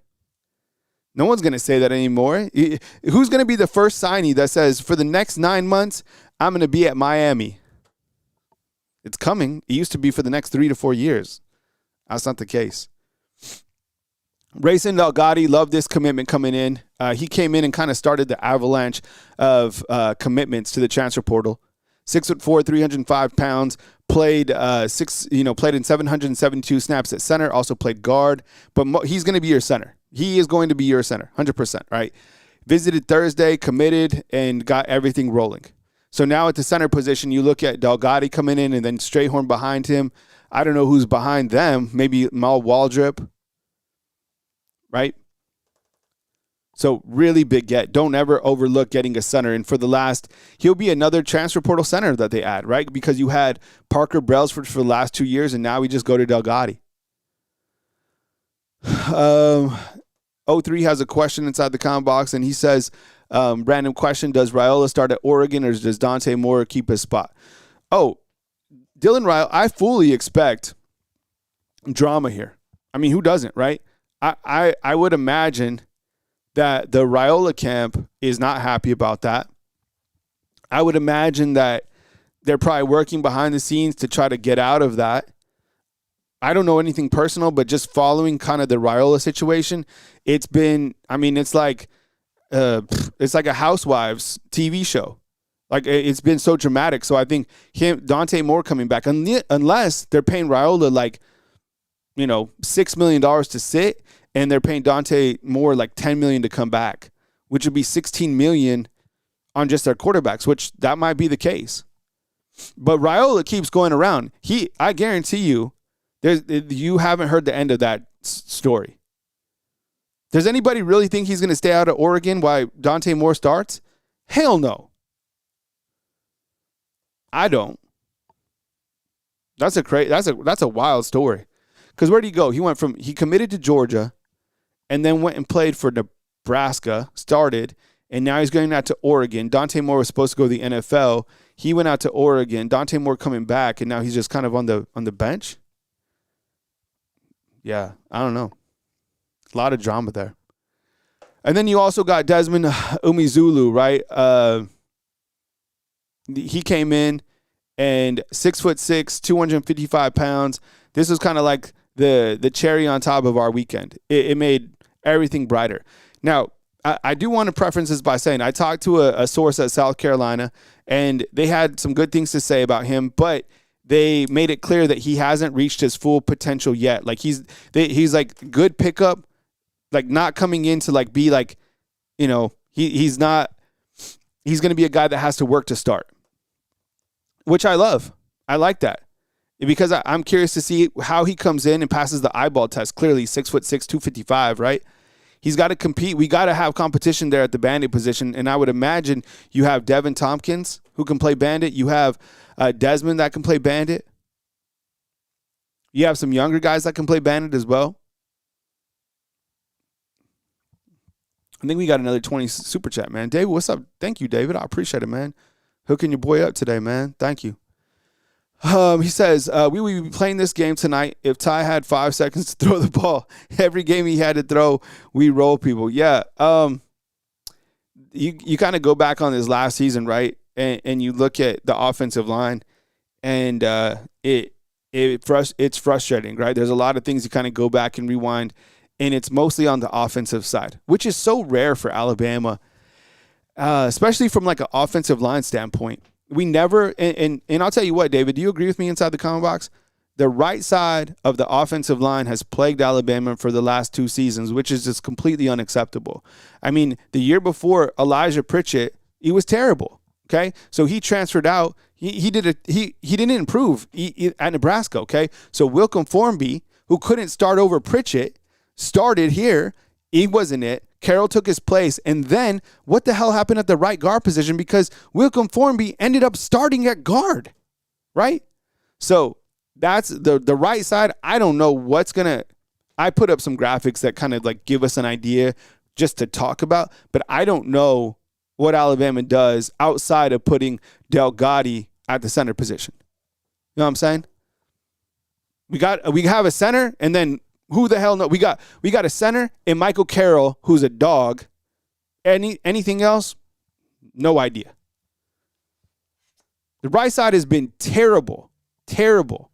No one's going to say that anymore. Who's going to be the first signee that says, for the next 9 months, I'm going to be at Miami? It's coming. It used to be for the next 3 to 4 years. That's not the case. Rayson Delgatti, love this commitment coming in. He came in and kind of started the avalanche of commitments to the transfer portal. 6'4", 305 pounds, played in 772 snaps at center, also played guard, but he's going to be your center. He is going to be your center, 100%, right? Visited Thursday, committed, and got everything rolling. So now at the center position, you look at Delgatti coming in and then Strayhorn behind him. I don't know who's behind them. Maybe Mal Waldrop, right? So really big get. Don't ever overlook getting a center. And for the last, he'll be another transfer portal center that they add, right? Because you had Parker Brailsford for the last 2 years, and now we just go to Delgatti. 03 has a question inside the comment box, and he says, random question, does Raiola start at Oregon or does Dante Moore keep his spot? Oh, Dylan Raiola, I fully expect drama here. I mean, who doesn't, right? I would imagine that the Raiola camp is not happy about that. I would imagine that they're probably working behind the scenes to try to get out of that. I don't know anything personal, but just following kind of the Raiola situation, it's like a Housewives TV show. Like, it's been so dramatic. So I think Dante Moore coming back, unless they're paying Raiola $6 million to sit, and they're paying Dante Moore $10 million to come back, which would be $16 million on just their quarterbacks, which that might be the case. But Raiola keeps going around. I guarantee you, you haven't heard the end of that story. Does anybody really think he's going to stay out of Oregon while Dante Moore starts? Hell no. I don't. That's a wild story. Because where did he go? He committed to Georgia, and then went and played for Nebraska, started, and now he's going out to Oregon. Dante Moore was supposed to go to the NFL. He went out to Oregon. Dante Moore coming back, and now he's just kind of on the bench. Yeah, I don't know. A lot of drama there. And then you also got Desmond Umizulu, right? He came in, and 6'6", 255 pounds. This was kind of like the cherry on top of our weekend. It made everything brighter. Now, I do want to preference this by saying I talked to a source at South Carolina, and they had some good things to say about him, but they made it clear that he hasn't reached his full potential yet. Like he's good pickup, not coming in to be he's not. He's going to be a guy that has to work to start, which I love. I like that. Because I'm curious to see how he comes in and passes the eyeball test. Clearly, 6'6", 255, right? He's got to compete. We got to have competition there at the bandit position. And I would imagine you have Devin Tompkins, who can play bandit. You have Desmond that can play bandit. You have some younger guys that can play bandit as well. I think we got another 20 super chat, man. David, what's up? Thank you, David. I appreciate it, man. Hooking your boy up today, man. Thank you. He says, we will be playing this game tonight. If Ty had 5 seconds to throw the ball, every game he had to throw, we roll people. Yeah. You kind of go back on this last season, right? And you look at the offensive line, and it's frustrating, right? There's a lot of things you kind of go back and rewind, and it's mostly on the offensive side, which is so rare for Alabama, especially from an offensive line standpoint. We never, and I'll tell you what, David, do you agree with me inside the comment box? The right side of the offensive line has plagued Alabama for the last 2 seasons, which is just completely unacceptable. I mean, the year before, Elijah Pritchett, he was terrible. Okay, so he transferred out. He didn't improve at Nebraska. Okay, so Wilcom Formby, who couldn't start over Pritchett, started here. He wasn't it. Carroll took his place. And then what the hell happened at the right guard position? Because Wilcom Formby ended up starting at guard, right? So that's the right side. I don't know what's going to – I put up some graphics that kind of like give us an idea just to talk about, but I don't know what Alabama does outside of putting Del Gotti at the center position. You know what I'm saying? We have a center, and then who the hell knows? We got a center and Michael Carroll, who's a dog. Anything else? No idea. The right side has been terrible. Terrible.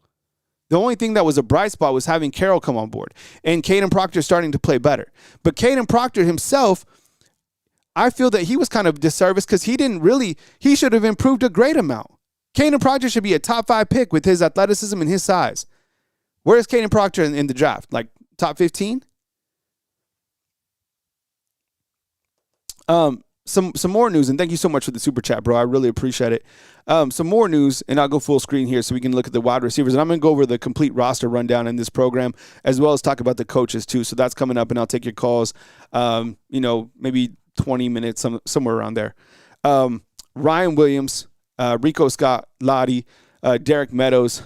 The only thing that was a bright spot was having Carroll come on board. And Caden Proctor starting to play better. But Caden Proctor himself, I feel that he was kind of disservice because he should have improved a great amount. Caden Proctor should be a top 5 pick with his athleticism and his size. Where is Caden Proctor in the draft? Like top 15? Some more news, and thank you so much for the super chat, bro. I really appreciate it. Some more news, and I'll go full screen here so we can look at the wide receivers. And I'm going to go over the complete roster rundown in this program, as well as talk about the coaches too. So that's coming up, and I'll take your calls. Maybe 20 minutes, somewhere around there. Ryan Williams, Rico Scott Lottie, Derek Meadows,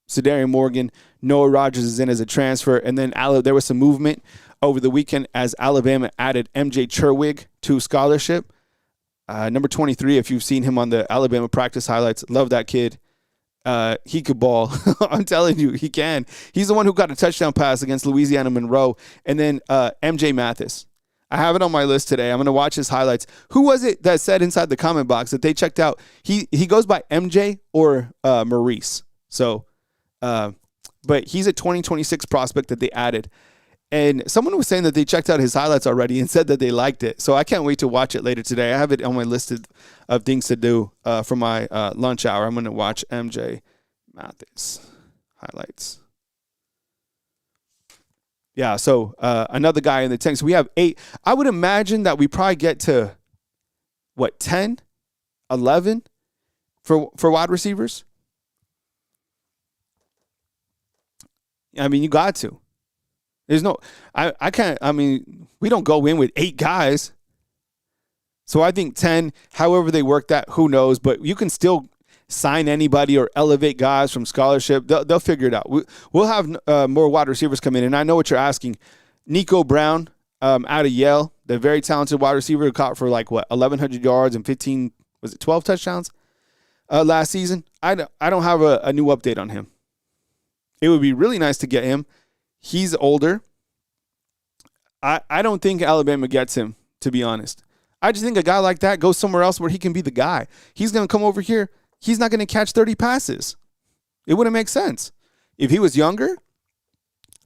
Cedarian Morgan, Noah Rogers is in as a transfer, and then there was some movement over the weekend as Alabama added MJ Cherwig to scholarship. Number 23, if you've seen him on the Alabama practice highlights, love that kid. He could ball. I'm telling you, he can. He's the one who got a touchdown pass against Louisiana Monroe. And then MJ Mathis. I have it on my list today. I'm going to watch his highlights. Who was it that said inside the comment box that they checked out? He goes by MJ or Maurice. So, but he's a 2026 prospect that they added. And someone was saying that they checked out his highlights already and said that they liked it. So I can't wait to watch it later today. I have it on my list of things to do for my lunch hour. I'm going to watch MJ Mathis highlights. Yeah, so another guy in the tank. So we have 8. I would imagine that we probably get to, 10, 11 for wide receivers? I mean, you got to. There's no, I can't, we don't go in with 8 guys. So I think 10, however they work that, who knows, but you can still sign anybody or elevate guys from scholarship. They'll figure it out. We'll have more wide receivers come in, and I know what you're asking. Nico Brown out of Yale, the very talented wide receiver who caught for 1,100 yards and 12 touchdowns last season. I don't have a new update on him. It would be really nice to get him. He's older. I don't think Alabama gets him, to be honest. I just think a guy like that goes somewhere else where he can be the guy. He's going to come over here. He's not going to catch 30 passes. It wouldn't make sense. If he was younger,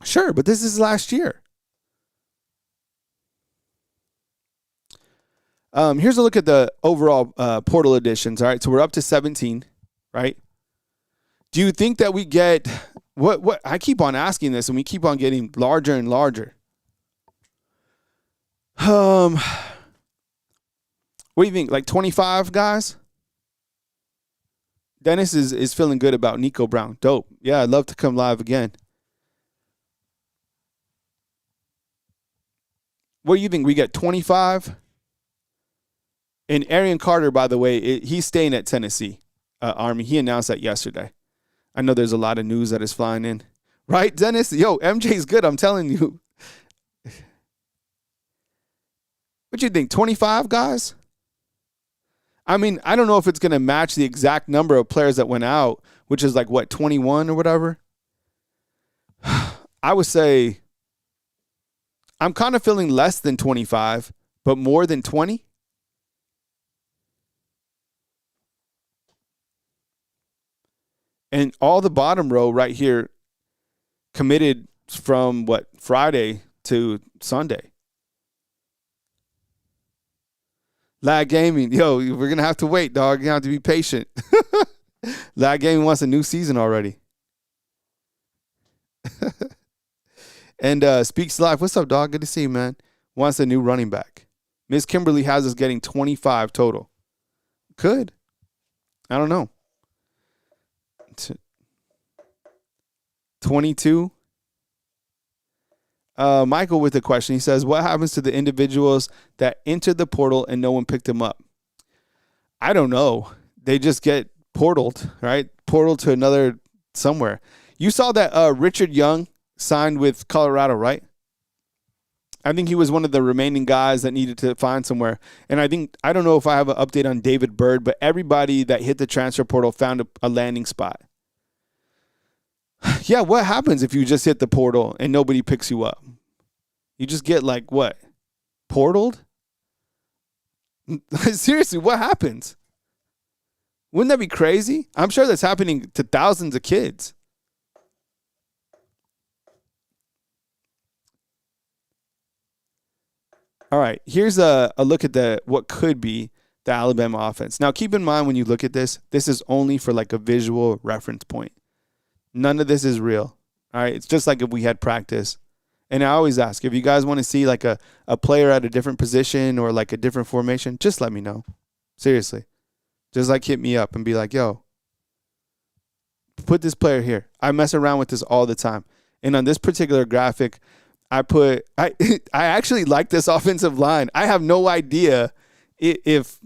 sure, but this is last year. Here's a look at the overall portal additions. All right, so we're up to 17, right? Do you think that we get what I keep on asking this, and we keep on getting larger and larger. What do you think? 25 guys? Dennis is feeling good about Nico Brown. Dope. Yeah, I'd love to come live again. What do you think? We get 25? And Arian Carter, by the way, he's staying at Tennessee, Army. He announced that yesterday. I know there's a lot of news that is flying in. Right, Dennis? Yo, MJ's good, I'm telling you. What you think, 25 guys? I mean, I don't know if it's going to match the exact number of players that went out, which is 21 or whatever. I would say I'm kind of feeling less than 25, but more than 20. And all the bottom row right here committed from Friday to Sunday. Lag Gaming, yo, we're going to have to wait, dog. You're going to have to be patient. Lag Gaming wants a new season already. And Speaks Live. What's up, dog? Good to see you, man. Wants a new running back. Miss Kimberly has us getting 25 total. Could. I don't know. 22. Michael with a question. He says, what happens to the individuals that entered the portal and no one picked them up? I don't know. They just get portaled, right? Portal to another somewhere. You saw that Richard Young signed with Colorado, right? I think he was one of the remaining guys that needed to find somewhere. And I don't know if I have an update on David Bird, but everybody that hit the transfer portal found a landing spot. Yeah, what happens if you just hit the portal and nobody picks you up? You just get like what? Portaled? Seriously, what happens? Wouldn't that be crazy? I'm sure that's happening to thousands of kids. All right, here's a look at what could be the Alabama offense. Now, keep in mind when you look at this is only for like a visual reference point. None of this is real. All right, it's just like if we had practice. And I always ask, if you guys want to see like a player at a different position or like a different formation, just let me know. Seriously. Just like hit me up and be like, yo, put this player here. I mess around with this all the time. And on this particular graphic, I actually like this offensive line. I have no idea if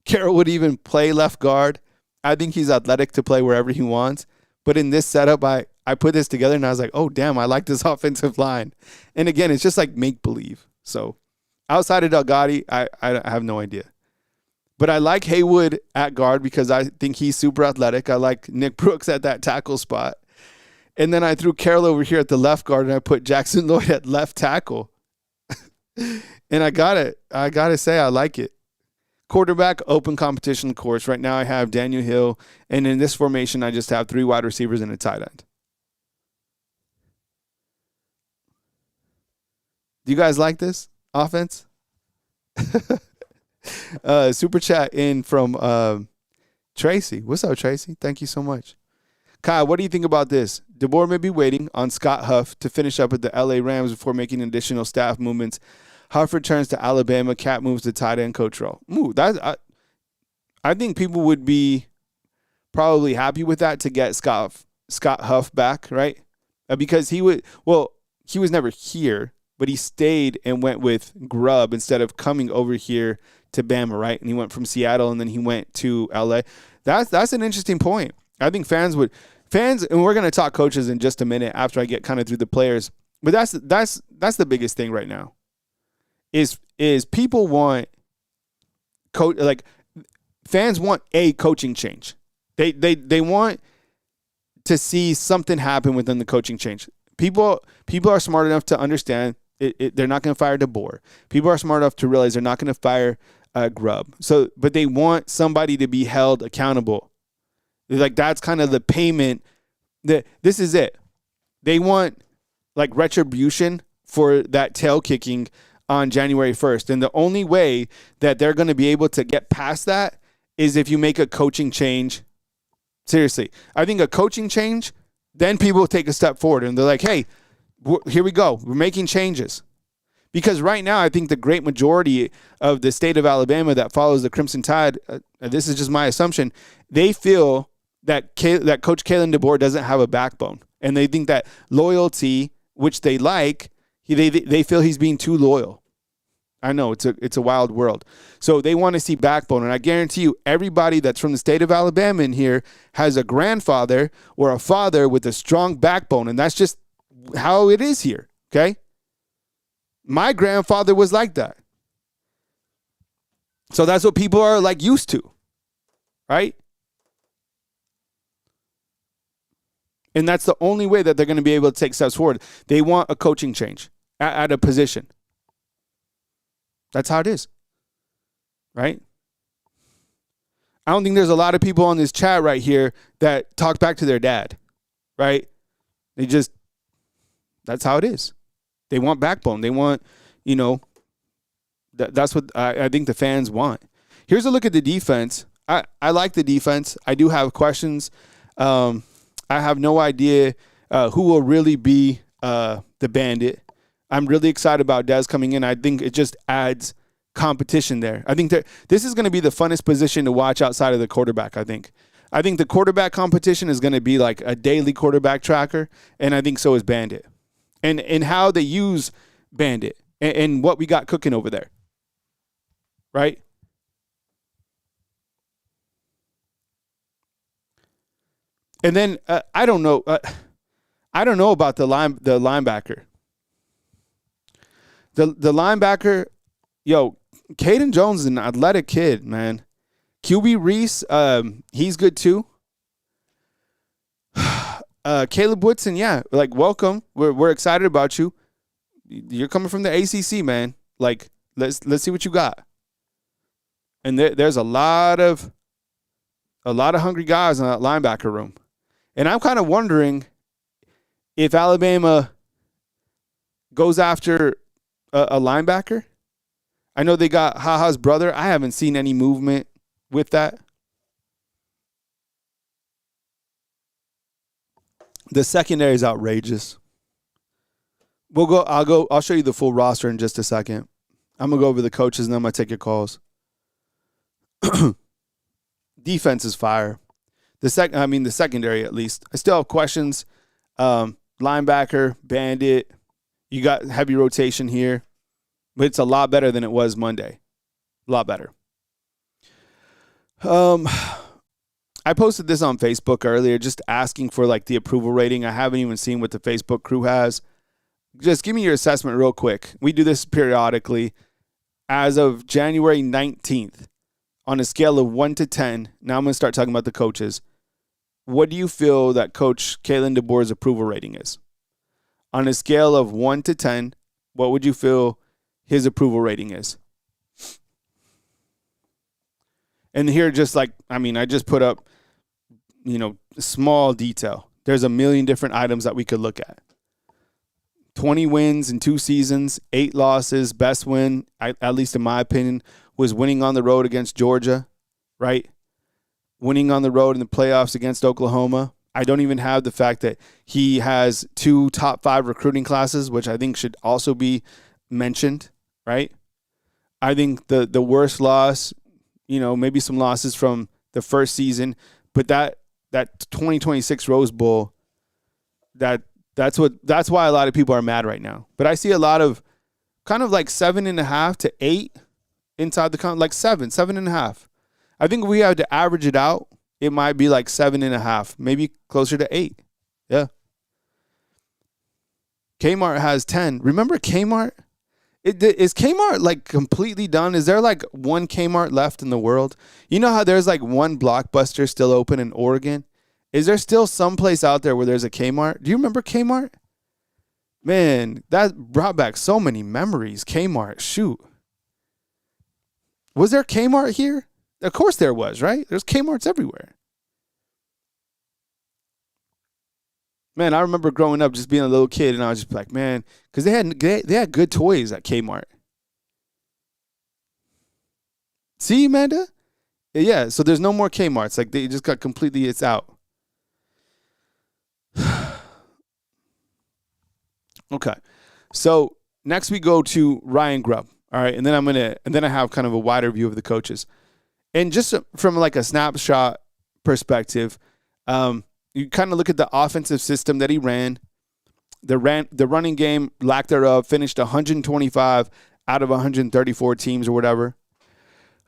Carroll would even play left guard. I think he's athletic to play wherever he wants. But in this setup, I put this together and I was like, oh, damn, I like this offensive line. And again, it's just like make-believe. So outside of Delgatti, I have no idea. But I like Haywood at guard because I think he's super athletic. I like Nick Brooks at that tackle spot. And then I threw Carroll over here at the left guard and I put Jackson Lloyd at left tackle. And I got to say, I like it. Quarterback, open competition, of course. Right now I have Daniel Hill. And in this formation, I just have 3 wide receivers and a tight end. Do you guys like this offense? Super chat in from Tracy. What's up, Tracy? Thank you so much. Kyle, what do you think about this? DeBoer may be waiting on Scott Huff to finish up with the LA Rams before making additional staff movements. Huff returns to Alabama. Cat moves to tight end coach role. Ooh, I think people would be probably happy with that to get Scott Huff back, right? Because he was never here, but he stayed and went with Grubb instead of coming over here to Bama, right? And he went from Seattle and then he went to LA. That's an interesting point. I think fans, and we're going to talk coaches in just a minute after I get kind of through the players, but that's the biggest thing right now. Is people want fans want a coaching change. They want to see something happen within the coaching change. People are smart enough to understand they're not going to fire DeBoer. People are smart enough to realize they're not going to fire Grubb. But they want somebody to be held accountable. Like that's kind of the payment. This is it. They want like retribution for that tail kicking on January 1st. And the only way that they're going to be able to get past that is if you make a coaching change. Seriously, I think a coaching change, then people take a step forward and they're like, hey, here we go. We're making changes. Because right now, I think the great majority of the state of Alabama that follows the Crimson Tide, this is just my assumption, they feel that Coach Kalen DeBoer doesn't have a backbone. And they think that loyalty, which they like, they feel he's being too loyal. I know, it's a wild world. So they want to see backbone. And I guarantee you, everybody that's from the state of Alabama in here has a grandfather or a father with a strong backbone. And that's just how it is here, okay? My grandfather was like that. So that's what people are like used to, right? And that's the only way that they're going to be able to take steps forward. They want a coaching change at a position. That's how it is, right? I don't think there's a lot of people on this chat right here that talk back to their dad, right? That's how it is. They want backbone. They want, that's what I think the fans want. Here's a look at the defense. I like the defense. I do have questions. I have no idea who will really be the bandit. I'm really excited about Dez coming in. I think it just adds competition there. I think that this is going to be the funnest position to watch outside of the quarterback, I think. I think the quarterback competition is going to be like a daily quarterback tracker, and I think so is Bandit. And how they use Bandit and what we got cooking over there. Right? And then I don't know about the linebacker. The linebacker, yo, Caden Jones is an athletic kid, man. QB Reese, he's good too. Caleb Woodson, yeah, like welcome. We're excited about you. You're coming from the ACC, man. Like let's see what you got. And there's a lot of hungry guys in that linebacker room, and I'm kind of wondering if Alabama goes after a linebacker. I know they got HaHa's brother. I haven't seen any movement with that. The secondary is outrageous. I'll show you the full roster in just a second. I'm gonna go over the coaches and then I'm gonna take your calls. Defense is fire. The secondary at least. I still have questions. Linebacker, Bandit. You got heavy rotation here, but it's a lot better than it was Monday. A lot better. I posted this on Facebook earlier, just asking for like the approval rating. I haven't even seen what the Facebook crew has. Just give me your assessment real quick. We do this periodically. As of January 19th, on a scale of 1 to 10, now I'm going to start talking about the coaches. What do you feel that Coach Kalen DeBoer's approval rating is? On a scale of 1 to 10, what would you feel his approval rating is? And here, just like, I just put up, small detail. There's a million different items that we could look at. 20 wins in 2 seasons, 8 losses. Best win, at least in my opinion, was winning on the road against Georgia, right? Winning on the road in the playoffs against Oklahoma. I don't even have the fact that he has 2 top 5 recruiting classes, which I think should also be mentioned, right? I think the worst loss, maybe some losses from the first season, but that 2026 Rose Bowl, that's why a lot of people are mad right now. But I see a lot of kind of like 7.5 to 8 inside the like 7.5. I think if we had to average it out, it might be like 7.5, maybe closer to 8. Yeah. Kmart has 10. Remember Kmart? Is Kmart like completely done? Is there like one Kmart left in the world? You know how there's like one Blockbuster still open in Oregon? Is there still some place out there where there's a Kmart? Do you remember Kmart? Man, that brought back so many memories. Kmart, shoot. Was there Kmart here? Of course there was, right? There's Kmarts everywhere. Man, I remember growing up just being a little kid, and I was just like, man, because they had good toys at Kmart. See, Amanda? Yeah, so there's no more Kmarts. Like, they just got completely, it's out. Okay. So next we go to Ryan Grubb. All right, and then I have kind of a wider view of the coaches. And just from like a snapshot perspective, you kind of look at the offensive system that he ran. The running game, lack thereof, finished 125 out of 134 teams or whatever.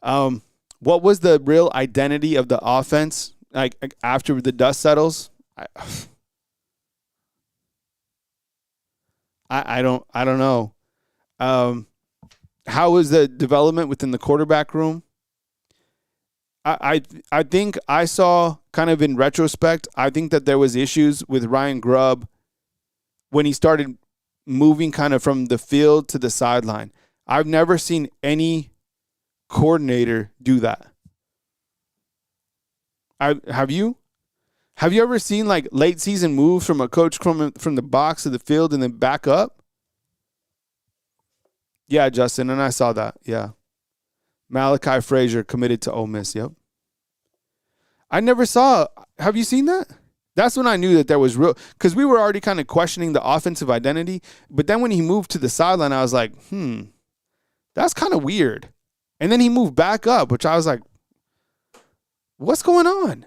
What was the real identity of the offense like after the dust settles? I don't know. How was the development within the quarterback room? I think I saw kind of in retrospect, I think that there was issues with Ryan Grubb when he started moving kind of from the field to the sideline. I've never seen any coordinator do that. Have you? Have you ever seen like late season moves from a coach from the box to the field and then back up? Yeah, Justin, and I saw that. Yeah. Malachi Frazier committed to Ole Miss. Yep. I never saw. Have you seen that? That's when I knew that there was real, because we were already kind of questioning the offensive identity. But then when he moved to the sideline, I was like, that's kind of weird. And then he moved back up, which I was like, what's going on?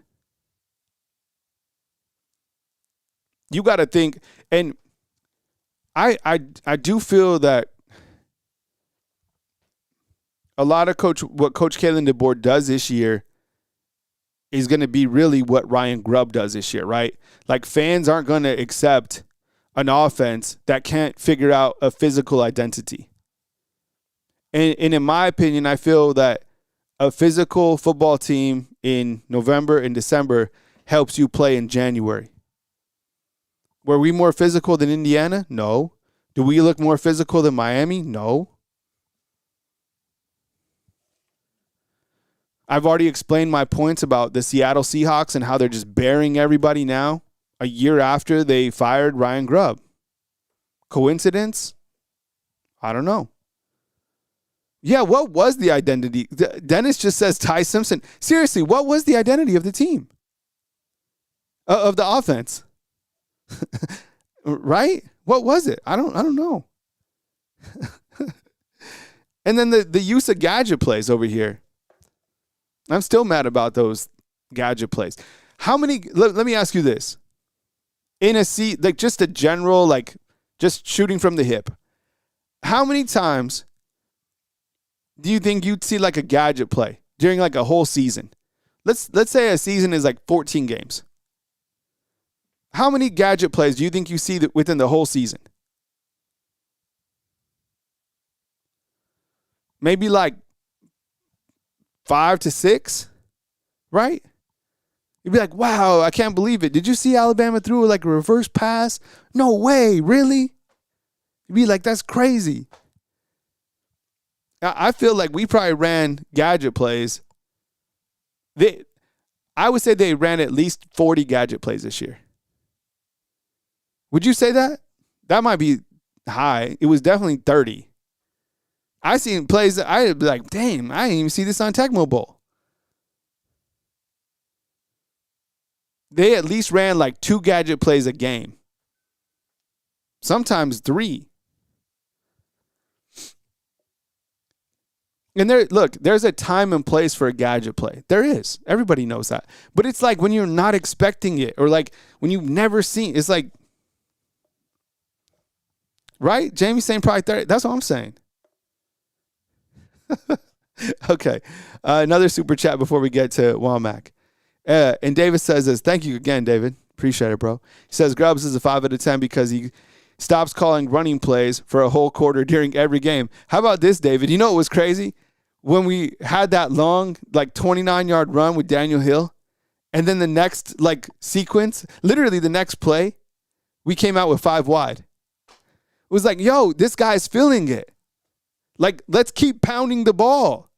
You got to think, and I do feel that a lot of what Coach Kalen DeBoer does this year is going to be really what Ryan Grubb does this year, right? Like, fans aren't going to accept an offense that can't figure out a physical identity. And in my opinion, I feel that a physical football team in November and December helps you play in January. Were we more physical than Indiana? No. Do we look more physical than Miami? No. I've already explained my points about the Seattle Seahawks and how they're just burying everybody now, a year after they fired Ryan Grubb. Coincidence? I don't know. Yeah, what was the identity? Dennis just says Ty Simpson. Seriously, what was the identity of the team? Of the offense? Right? What was it? I don't know. And then the use of gadget plays over here. I'm still mad about those gadget plays. How many, let me ask you this. In a seat, like just a general, like just shooting from the hip. How many times do you think you'd see like a gadget play during like a whole season? Let's say a season is like 14 games. How many gadget plays do you think you see within the whole season? Maybe like 5 to 6, right? You'd be like, wow, I can't believe it. Did you see Alabama threw like a reverse pass? No way, really? You'd be like, that's crazy. I feel like we probably ran gadget plays. I would say they ran at least 40 gadget plays this year. Would you say that? That might be high. It was definitely 30. I seen plays that I'd be like, damn, I didn't even see this on Tecmo Bowl. They at least ran like 2 gadget plays a game. Sometimes 3. And there's a time and place for a gadget play. There is. Everybody knows that. But it's like when you're not expecting it, or like when you've never seen, it's like, right? Jamie's saying probably 30. That's what I'm saying. Okay. Another super chat before we get to Womack. And David says this. Thank you again, David. Appreciate it, bro. He says Grubbs is a 5 out of 10 because he stops calling running plays for a whole quarter during every game. How about this, David? You know what was crazy? When we had that long, like 29-yard run with Daniel Hill, and then the next like sequence, literally the next play, we came out with 5 wide. It was like, yo, this guy's feeling it. Like, let's keep pounding the ball.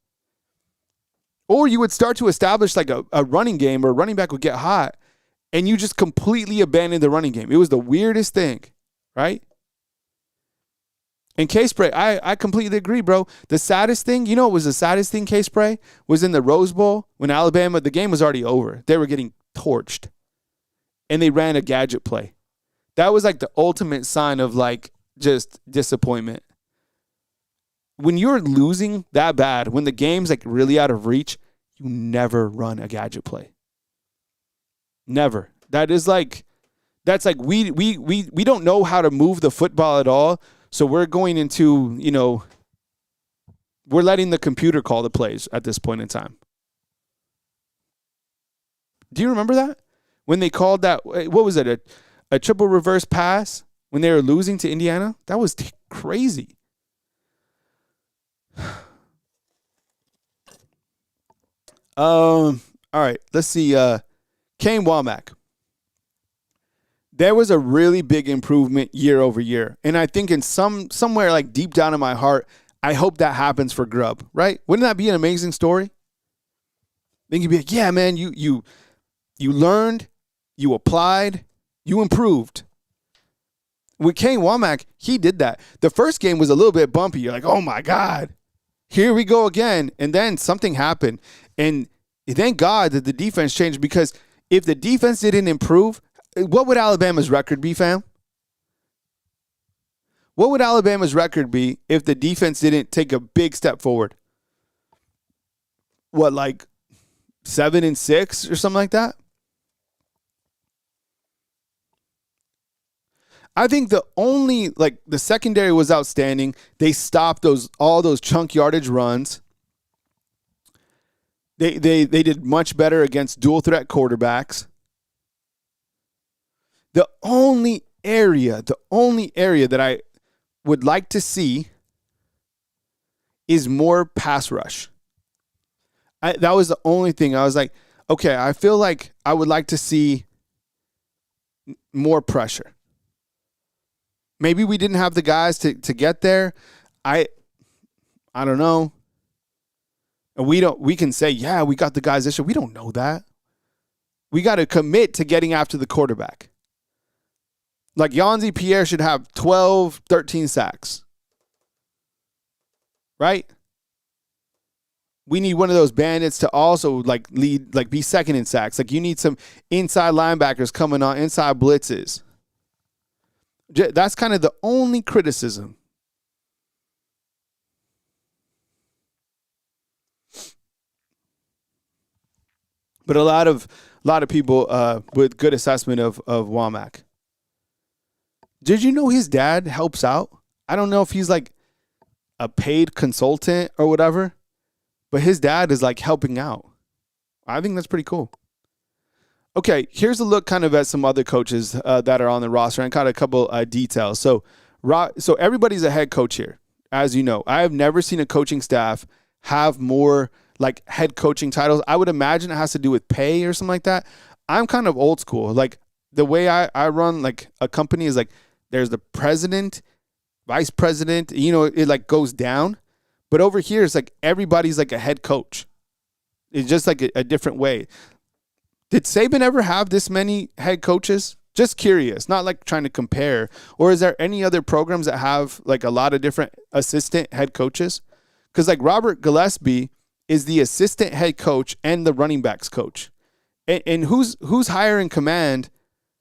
Or you would start to establish like a running game, or a running back would get hot, and you just completely abandon the running game. It was the weirdest thing, right? And K-Spray, I completely agree, bro. The saddest thing, you know what was the saddest thing, K-Spray? Was in the Rose Bowl when Alabama, the game was already over. They were getting torched. And they ran a gadget play. That was like the ultimate sign of like just disappointment. When you're losing that bad, when the game's like really out of reach, you never run a gadget play. Never. That's like we don't know how to move the football at all. So we're going into, we're letting the computer call the plays at this point in time. Do you remember that? When they called that, what was it, a triple reverse pass when they were losing to Indiana? That was crazy. All right, let's see. Kane Womack. There was a really big improvement year over year. And I think in somewhere like deep down in my heart, I hope that happens for Grubb, right? Wouldn't that be an amazing story? Then you'd be like, yeah, man, you learned, you applied, you improved. With Kane Womack, he did that. The first game was a little bit bumpy. You're like, oh my God, here we go again. And then something happened. And thank God that the defense changed, because if the defense didn't improve, What would Alabama's record be, fam? What would Alabama's record be if the defense didn't take a big step forward? What, like 7-6 or something like that? I think the secondary was outstanding. They stopped all those chunk yardage runs. They did much better against dual threat quarterbacks. The only area that I would like to see is more pass rush. That was the only thing. I was like, okay, I feel like I would like to see more pressure. Maybe we didn't have the guys to get there. I don't know. We can say, yeah, we got the guys this year. We don't know that. We got to commit to getting after the quarterback. Like Yanzi Pierre should have 12, 13 sacks. Right? We need one of those bandits to also be second in sacks. Like you need some inside linebackers coming on, inside blitzes. That's kind of the only criticism. But a lot of people with good assessment of Womack. Did you know his dad helps out? I don't know if he's like a paid consultant or whatever, but his dad is like helping out. I think that's pretty cool. Okay, here's a look kind of at some other coaches that are on the roster and kind of a couple details. So everybody's a head coach here, as you know. I have never seen a coaching staff have more like head coaching titles. I would imagine it has to do with pay or something like that. I'm kind of old school. Like the way I run like a company is like there's the president, vice president, it like goes down. But over here, it's like everybody's like a head coach. It's just like a different way. Did Saban ever have this many head coaches? Just curious, not like trying to compare. Or is there any other programs that have like a lot of different assistant head coaches? Because like Robert Gillespie is the assistant head coach and the running backs coach. And who's higher in command?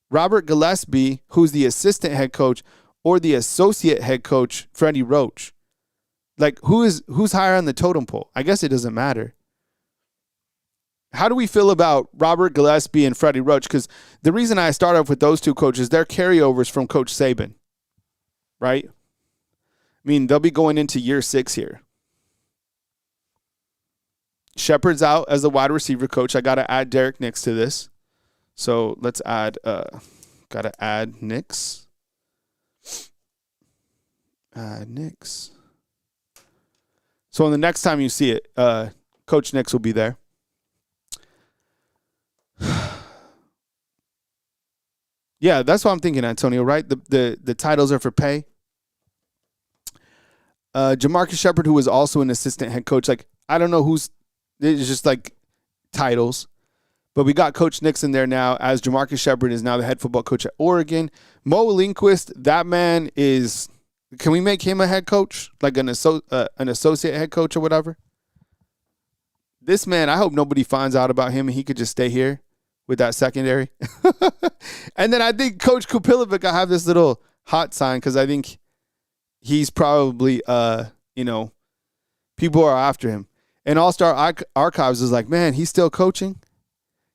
Robert Gillespie, who's the assistant head coach, or the associate head coach, Freddie Roach? Like who's higher on the totem pole? I guess it doesn't matter. How do we feel about Robert Gillespie and Freddie Roach? Because the reason I start off with those two coaches, they're carryovers from Coach Saban, right? I mean, they'll be going into year 6 here. Shepard's out as the wide receiver coach. I got to add Derek Nix to this. So let's add, got to add Nix. Add Nix. So the next time you see it, Coach Nix will be there. Yeah, that's what I'm thinking, Antonio, right? The titles are for pay. Jamarcus Shepard, who was also an assistant head coach, like, I don't know it's just like titles. But we got Coach Nix in there now as Jamarcus Shepard is now the head football coach at Oregon. Mo Lindquist, that man is, can we make him a head coach? Like an associate head coach or whatever? This man, I hope nobody finds out about him and he could just stay here with that secondary. And then I think Coach Kupilovic, I have this little hot sign because I think he's probably, people are after him. And All-Star Archives is like, man, he's still coaching.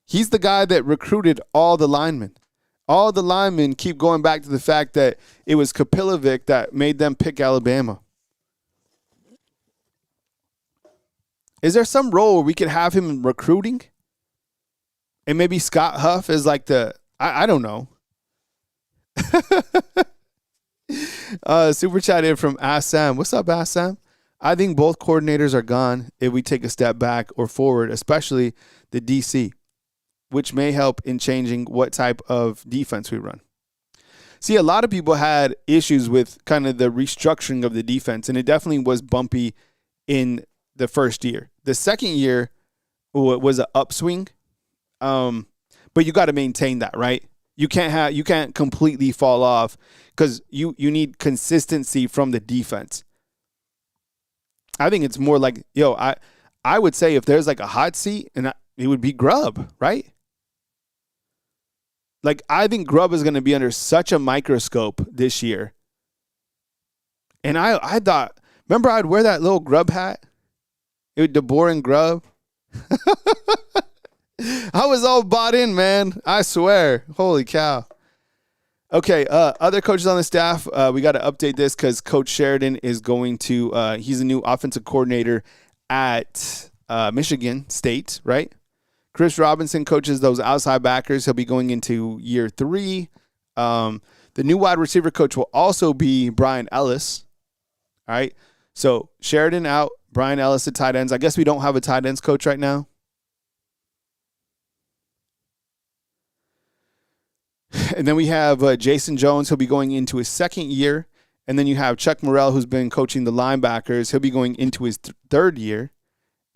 He's the guy that recruited all the linemen. All the linemen keep going back to the fact that it was Kupilovic that made them pick Alabama. Is there some role where we could have him in recruiting? And maybe Scott Huff is like I don't know. Super chat in from Ask Sam. What's up, Ask Sam? I think both coordinators are gone if we take a step back or forward, especially the DC, which may help in changing what type of defense we run. See, a lot of people had issues with kind of the restructuring of the defense, and it definitely was bumpy in the first year. The second year was an upswing, but you got to maintain that, right? You can't completely fall off because you need consistency from the defense. I think it's more like, I would say if there's like a hot seat, and it would be Grubb, right? Like, I think Grubb is going to be under such a microscope this year. And I thought, remember I'd wear that little Grubb hat? It was DeBoer and Grubb. I was all bought in, man. I swear. Holy cow. Okay, other coaches on the staff, we got to update this because Coach Sheridan is going to, he's a new offensive coordinator at Michigan State, right? Chris Robinson coaches those outside backers. He'll be going into year 3. The new wide receiver coach will also be Brian Ellis, all right? So Sheridan out, Brian Ellis at tight ends. I guess we don't have a tight ends coach right now. And then we have Jason Jones. He'll be going into his second year. And then you have Chuck Morrell, who's been coaching the linebackers. He'll be going into his third year.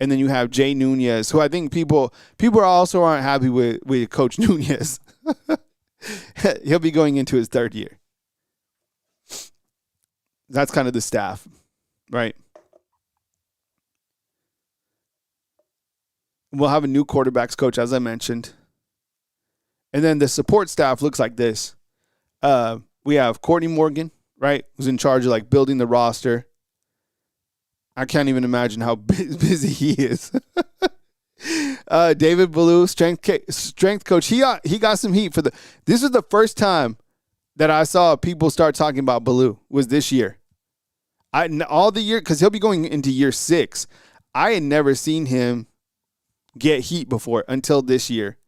And then you have Jay Nunez, who I think people also aren't happy with Coach Nunez. He'll be going into his third year. That's kind of the staff, right? We'll have a new quarterbacks coach, as I mentioned. And then the support staff looks like this. We have Courtney Morgan, right, who's in charge of, like, building the roster. I can't even imagine how busy he is. David Ballou, strength coach. He got some heat for this was the first time that I saw people start talking about Ballou, was this year. All the year, because he'll be going into year 6. I had never seen him get heat before until this year.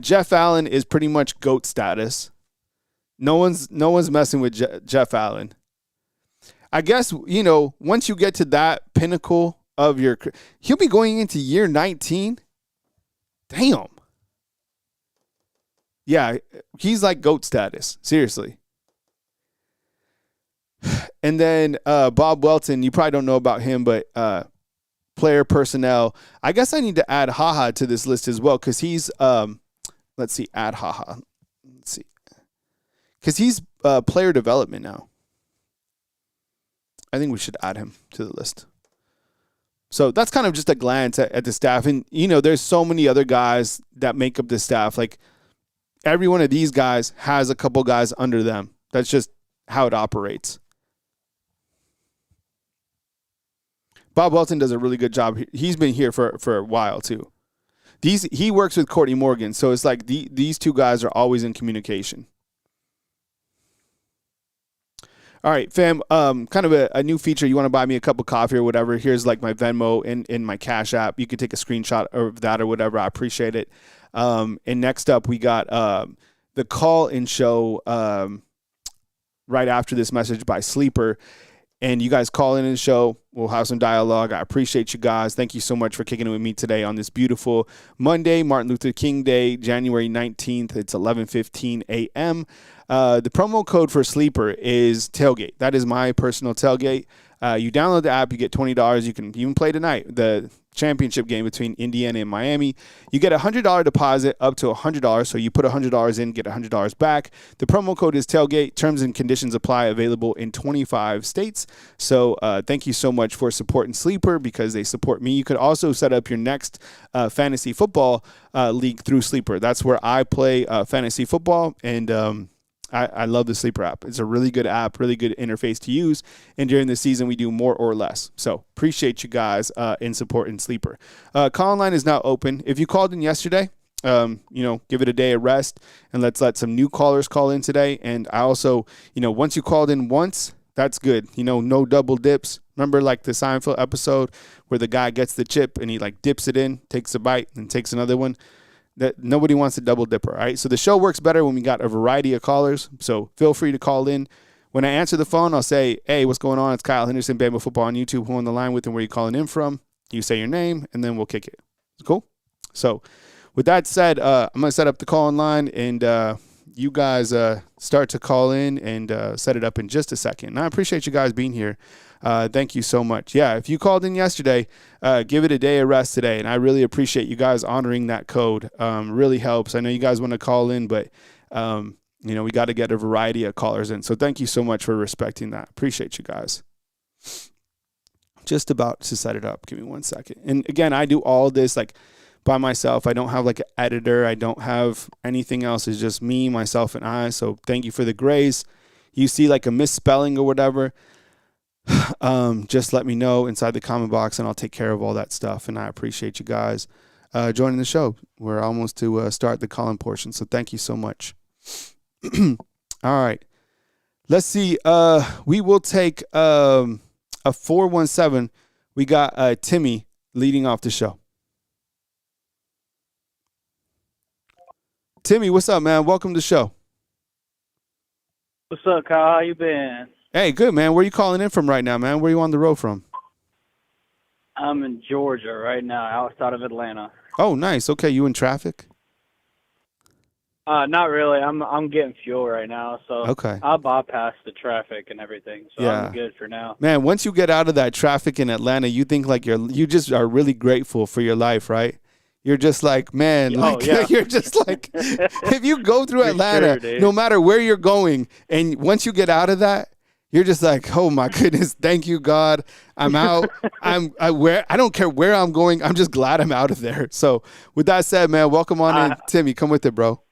Jeff Allen is pretty much GOAT status. No one's messing with Jeff Allen. I guess, once you get to that pinnacle of he'll be going into year 19. Damn. Yeah, he's like GOAT status. Seriously. And then Bob Welton, you probably don't know about him, but player personnel. I guess I need to add Haha to this list as well because he's, let's see, add Haha. Let's see. Because he's player development now. I think we should add him to the list. So that's kind of just a glance at the staff. And, there's so many other guys that make up the staff. Like, every one of these guys has a couple guys under them. That's just how it operates. Bob Welton does a really good job. He's been here for a while, too. He works with Courtney Morgan, so it's like these two guys are always in communication. All right, fam, kind of a new feature. You want to buy me a cup of coffee or whatever, here's like my Venmo and my Cash App. You could take a screenshot of that or whatever. I appreciate it. And next up, we got the call-in show right after this message by Sleeper. And you guys call in the show. We'll have some dialogue. I appreciate you guys. Thank you so much for kicking it with me today on this beautiful Monday, Martin Luther King Day, January 19th. It's 11:15 a.m. The promo code for Sleeper is Tailgate. That is my personal tailgate. You download the app, you get $20. You can even play tonight, the championship game between Indiana and Miami. You get a $100 deposit up to $100. So you put $100 in, get $100 back. The promo code is Tailgate. Terms and conditions apply, available in 25 states. So thank you so much for supporting Sleeper because they support me. You could also set up your next fantasy football league through Sleeper. That's where I play fantasy football, and I love the Sleeper app. It's a really good app, really good interface to use. And during the season, we do more or less. So appreciate you guys in supporting Sleeper. Call line is now open. If you called in yesterday, give it a day of rest and let's let some new callers call in today. And I also, once you called in once, that's good. No double dips. Remember like the Seinfeld episode where the guy gets the chip and he like dips it in, takes a bite and takes another one? That nobody wants a double dipper, all right? So the show works better when we got a variety of callers. So feel free to call in. When I answer the phone, I'll say, hey, what's going on? It's Kyle Henderson, Bama Football on YouTube. Who on the line with and where you calling in from? You say your name, and then we'll kick it. Cool? So with that said, I'm going to set up the call-in line, and you guys start to call in and set it up in just a second. And I appreciate you guys being here. Thank you so much. Yeah, if you called in yesterday, give it a day of rest today. And I really appreciate you guys honoring that code. Really helps. I know you guys want to call in, but, we got to get a variety of callers in. So thank you so much for respecting that. Appreciate you guys. Just about to set it up. Give me 1 second. And again, I do all this, like by myself. I don't have like an editor. I don't have anything else. It's just me, myself, and I. So thank you for the grace. You see like a misspelling or whatever, just let me know inside the comment box, and I'll take care of all that stuff. And I appreciate you guys joining the show. We're almost to start the call-in portion, so thank you so much. All right. Let's see. We will take a 417. We got Timmy leading off the show. Timmy, what's up, man? Welcome to the show. What's up, Kyle? How you been? Hey, good, man. Where are you calling in from right now, man? Where are you on the road from? I'm in Georgia right now, outside of Atlanta. Oh, nice. Okay, you in traffic? Not really. I'm getting fuel right now, so okay. I'll bypass the traffic and everything, so yeah. I'm good for now. Man, once you get out of that traffic in Atlanta, you think like you just are really grateful for your life, right? You're just like, man, like, yeah. You're just like, if you go through Atlanta, sure, no matter where you're going, and once you get out of that, you're just like, oh my goodness, thank you, God. I'm out. I don't care where I'm going. I'm just glad I'm out of there. So with that said, man, welcome on in. Timmy, come with it, bro.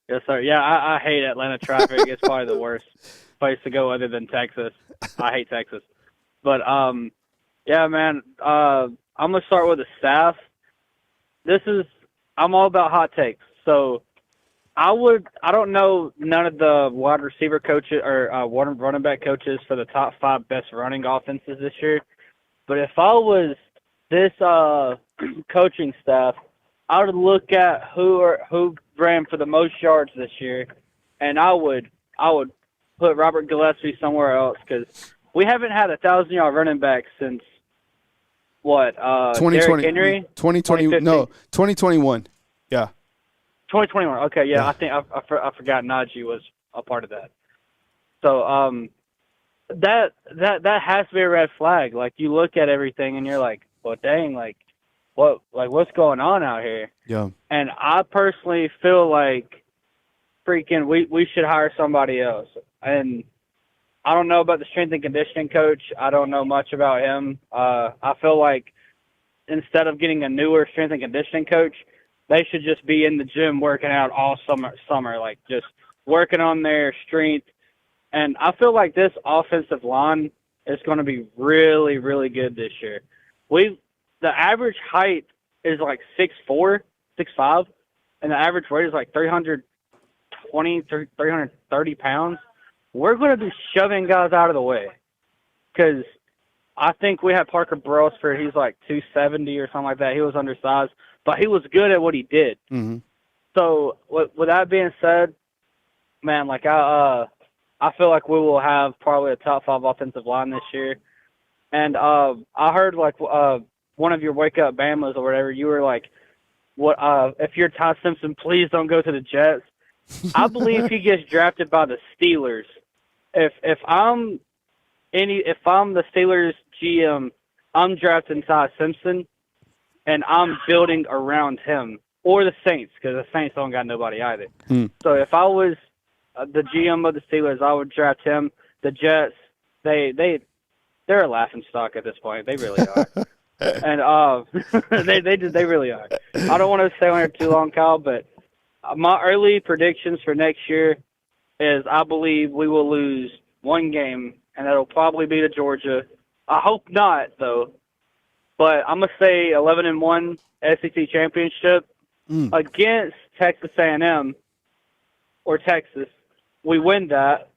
Yes, sir. Yeah, I hate Atlanta traffic. It's probably the worst place to go other than Texas. I hate Texas. But, yeah, man, I'm going to start with the staff. I'm all about hot takes. So I don't know none of the wide receiver coaches or running back coaches for the top 5 best running offenses this year. But if I was this coaching staff, I would look at who ran for the most yards this year, and I would put Robert Gillespie somewhere else, because we haven't had a 1,000-yard running back since what? 2020, Henry? 2020, no, 2021. Yeah. 2021. Okay, yeah. I think I forgot Najee was a part of that. So that has to be a red flag. Like, you look at everything and you're like, well, dang, what's going on out here? Yeah. And I personally feel like freaking we should hire somebody else. And I don't know about the strength and conditioning coach. I don't know much about him. I feel like instead of getting a newer strength and conditioning coach, they should just be in the gym working out all summer, like just working on their strength. And I feel like this offensive line is going to be really, really good this year. The average height is like 6'4", 6'5", and the average weight is like 320, 330 pounds. We're going to be shoving guys out of the way, because I think we had Parker Brosford. He's like 270 or something like that. He was undersized, but he was good at what he did. Mm-hmm. So with that being said, man, like I feel like we will have probably a top 5 offensive line this year. And I heard like one of your Wake Up Bamas or whatever, you were like, "What if you're Ty Simpson, please don't go to the Jets." I believe he gets drafted by the Steelers. If I'm the Steelers GM, I'm drafting Ty Simpson, and I'm building around him, or the Saints, because the Saints don't got nobody either. So if I was the GM of the Steelers, I would draft him. The Jets, they're a laughingstock at this point. They really are. And they really are. I don't want to stay on here too long, Kyle, but my early predictions for next year is I believe we will lose one game, and that'll probably be to Georgia. I hope not, though. But I'm going to say 11-1 SEC championship against Texas A&M or Texas. We win that.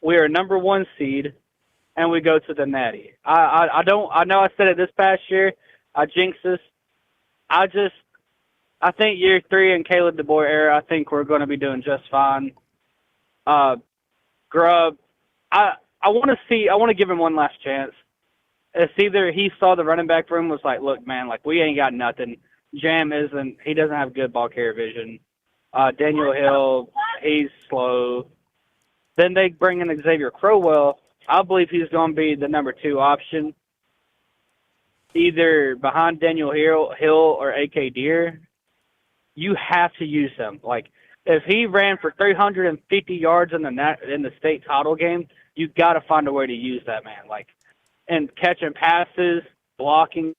We are number 1 seed, and we go to the Natty. I know I said it this past year. I jinxed this. I think year 3 in Caleb DeBoer era, I think we're going to be doing just fine. Grubb, I want to give him one last chance. It's either he saw the running back room, was like, look, man, like, we ain't got nothing. Jam he doesn't have good ball carrier vision. Daniel Hill, he's slow. Then they bring in Xavier Crowell. I believe he's going to be the number 2 option, either behind Daniel Hill or A.K. Deere. You have to use him. Like, if he ran for 350 yards in the state title game, you got to find a way to use that man. Like, and catching passes, blocking.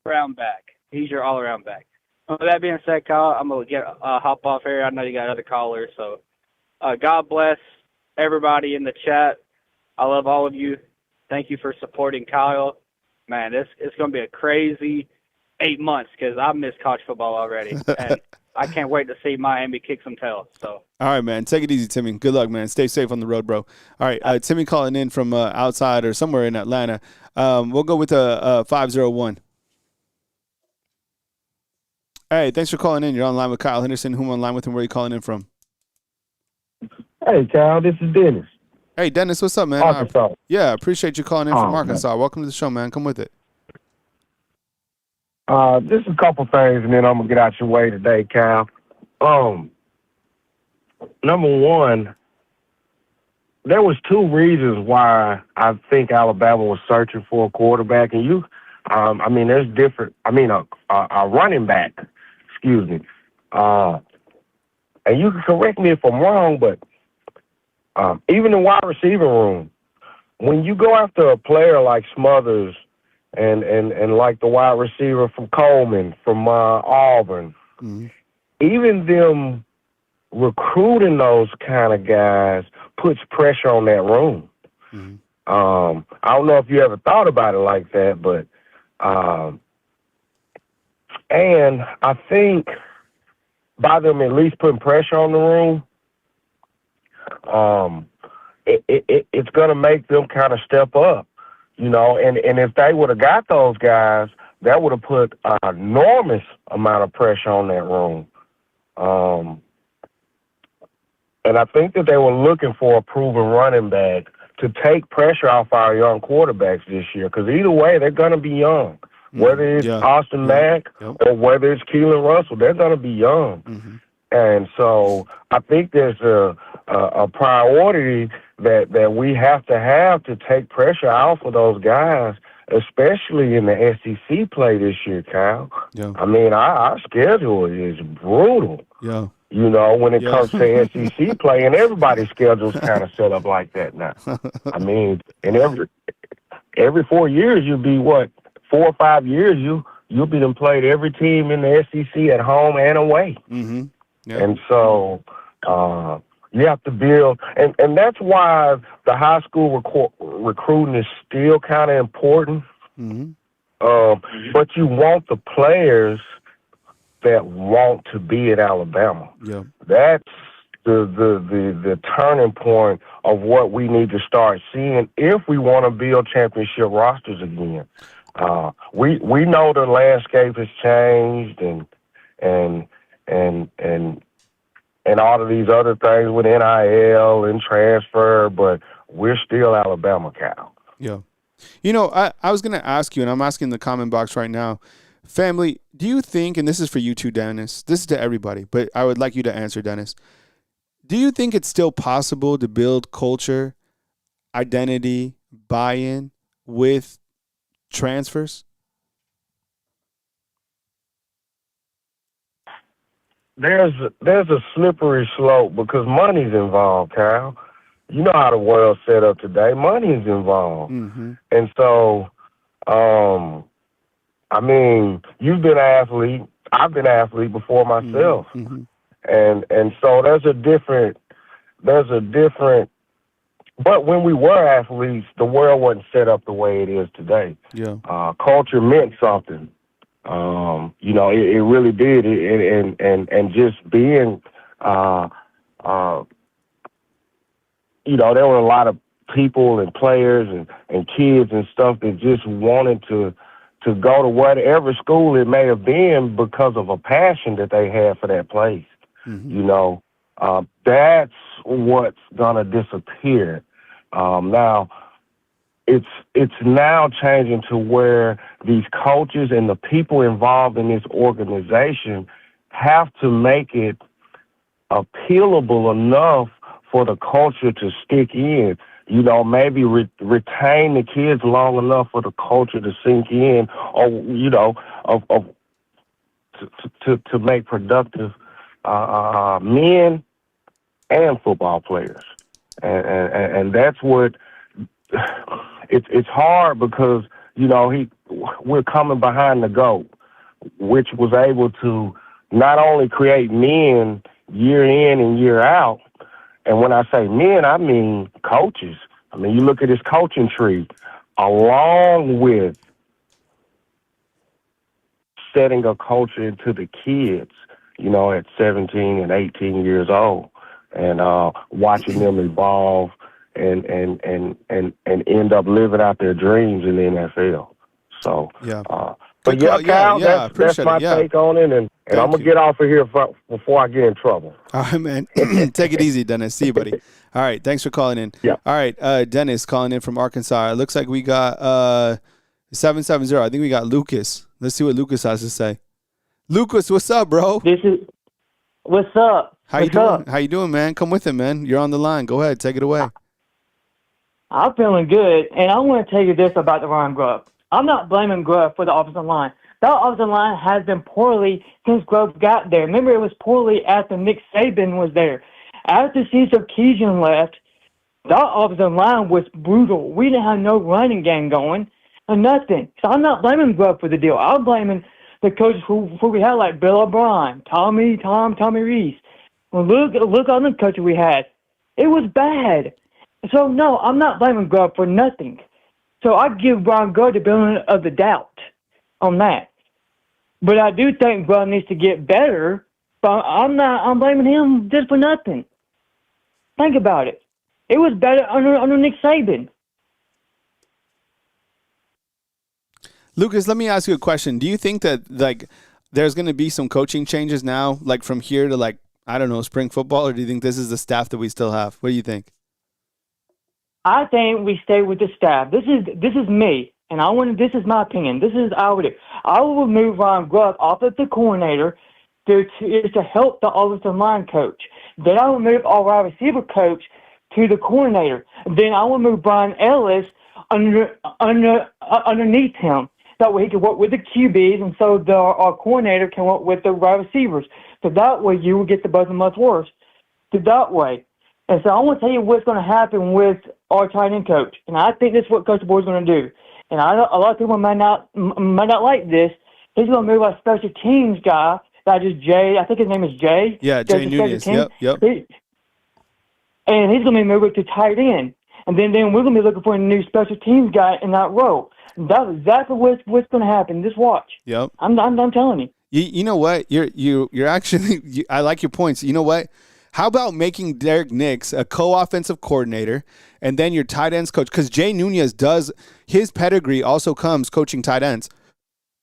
all-around back. He's your all-around back. With that being said, Kyle, I'm going to hop off here. I know you got other callers. So God bless everybody in the chat. I love all of you. Thank you for supporting Kyle. Man, it's going to be a crazy 8 months because I miss college football already. And I can't wait to see Miami kick some tail. So. All right, man. Take it easy, Timmy. Good luck, man. Stay safe on the road, bro. All right, Timmy calling in from outside or somewhere in Atlanta. We'll go with 501. Hey, thanks for calling in. You're online with Kyle Henderson. Who am I online with and where are you calling in from? Hey, Kyle, this is Dennis. Hey, Dennis, what's up, man? Arkansas. Yeah, appreciate you calling in from Arkansas. Man. Welcome to the show, man. Come with it. Just a couple things, and then I'm going to get out your way today, Kyle. Number one, there was two reasons why I think Alabama was searching for a quarterback, and there's different. A running back, excuse me. And you can correct me if I'm wrong, but even the wide receiver room, when you go after a player like Smothers and like the wide receiver from Coleman, from Auburn, even them recruiting those kind of guys puts pressure on that room. I don't know if you ever thought about it like that, but and I think by them at least putting pressure on the room, it's going to make them kind of step up, and if they would have got those guys, that would have put an enormous amount of pressure on that room. And I think that they were looking for a proven running back to take pressure off our young quarterbacks this year, because either way, they're going to be young. Whether it's Austin Mack or whether it's Keelan Russell, they're going to be young. And so I think there's a priority that we have to take pressure off of those guys, especially in the SEC play this year, Kyle. Our schedule is brutal. When it comes to SEC play, and everybody's schedule's kind of set up like that now. And every 4 years, you'll be 4 or 5 years, you'll be them played every team in the SEC at home and away. And so you have to build, and that's why the high school recruiting is still kind of important. But you want the players that want to be at Alabama. That's the turning point of what we need to start seeing if we want to build championship rosters again. We know the landscape has changed and all of these other things with NIL and transfer, but we're still Alabama, Cal. I was going to ask you, and I'm asking in the comment box right now, family, do you think, and this is for you too, Dennis, this is to everybody, but I would like you to answer, Dennis, do you think it's still possible to build culture, identity, buy-in with transfers? There's a slippery slope because money's involved, Kyle. You know how the world's set up today. Money is involved. And so, you've been an athlete. I've been an athlete before myself. And so there's a different, but when we were athletes, the world wasn't set up the way it is today. Culture meant something. It really did. And just being, there were a lot of people and players and kids and stuff that just wanted to go to whatever school it may have been because of a passion that they had for that place. That's what's gonna disappear. Now, it's now changing to where these coaches and the people involved in this organization have to make it appealable enough for the culture to stick in. Maybe retain the kids long enough for the culture to sink in, or to make productive men and football players, and that's what it's hard because we're coming behind the GOAT, which was able to not only create men year in and year out, and when I say men, I mean coaches. I mean, you look at his coaching tree, along with setting a culture into the kids, at 17 and 18 years old, and watching them evolve and end up living out their dreams in the NFL. So, yeah. But Kyle, that's my take on it, and I'm going to get off of here before I get in trouble. All right, man. Take it easy, Dennis. See you, buddy. All right, thanks for calling in. Yeah. All right, Dennis calling in from Arkansas. It looks like we got 770. I think we got Lucas. Let's see what Lucas has to say. Lucas, what's up, bro? What's up? How you doing? How you doing, man? Come with it, man. You're on the line. Go ahead. Take it away. I'm feeling good, and I want to tell you this about the Ryan Grubb. I'm not blaming Grubb for the offensive line. That offensive line has been poorly since Grubb got there. Remember, it was poorly after Nick Saban was there. After Cecil Keegan left, that offensive line was brutal. We didn't have no running game going or nothing. So I'm not blaming Grubb for the deal. I'm blaming the coaches who we had, like Bill O'Brien, Tommy Reese. Well, look on the coaches we had. It was bad. So, no, I'm not blaming Grubb for nothing. So I give Brian Grubb the benefit of the doubt on that. But I do think Grubb needs to get better, but I'm blaming him just for nothing. Think about it. It was better under Nick Saban. Lucas, let me ask you a question. Do you think that there's going to be some coaching changes now, like from here to spring football, or do you think this is the staff that we still have? What do you think? I think we stay with the staff. This is me, and this is my opinion. This is I would do. I will remove Ryan Grubb off of the coordinator to help the offensive line coach. Then I will move our wide receiver coach to the coordinator. Then I will move Brian Ellis underneath him. That way he can work with the QBs, and so our coordinator can work with the wide receivers. So that way you will get the buzz much worse. So that way. And so I want to tell you what's going to happen with our tight end coach. And I think this is what Coach Boyd is going to do. And a lot of people might not like this. He's going to move our special teams guy. That is Jay. I think his name is Jay. Yeah, Jay Nunez. Yep. And he's going to be moved to tight end. And then we're going to be looking for a new special teams guy in that role. That's exactly what's going to happen. Just watch. Yep. I'm telling you. You know what? You're actually. I like your points. You know what? How about making Derek Nix a co-offensive coordinator and then your tight ends coach? Because Jay Nunez his pedigree also comes coaching tight ends.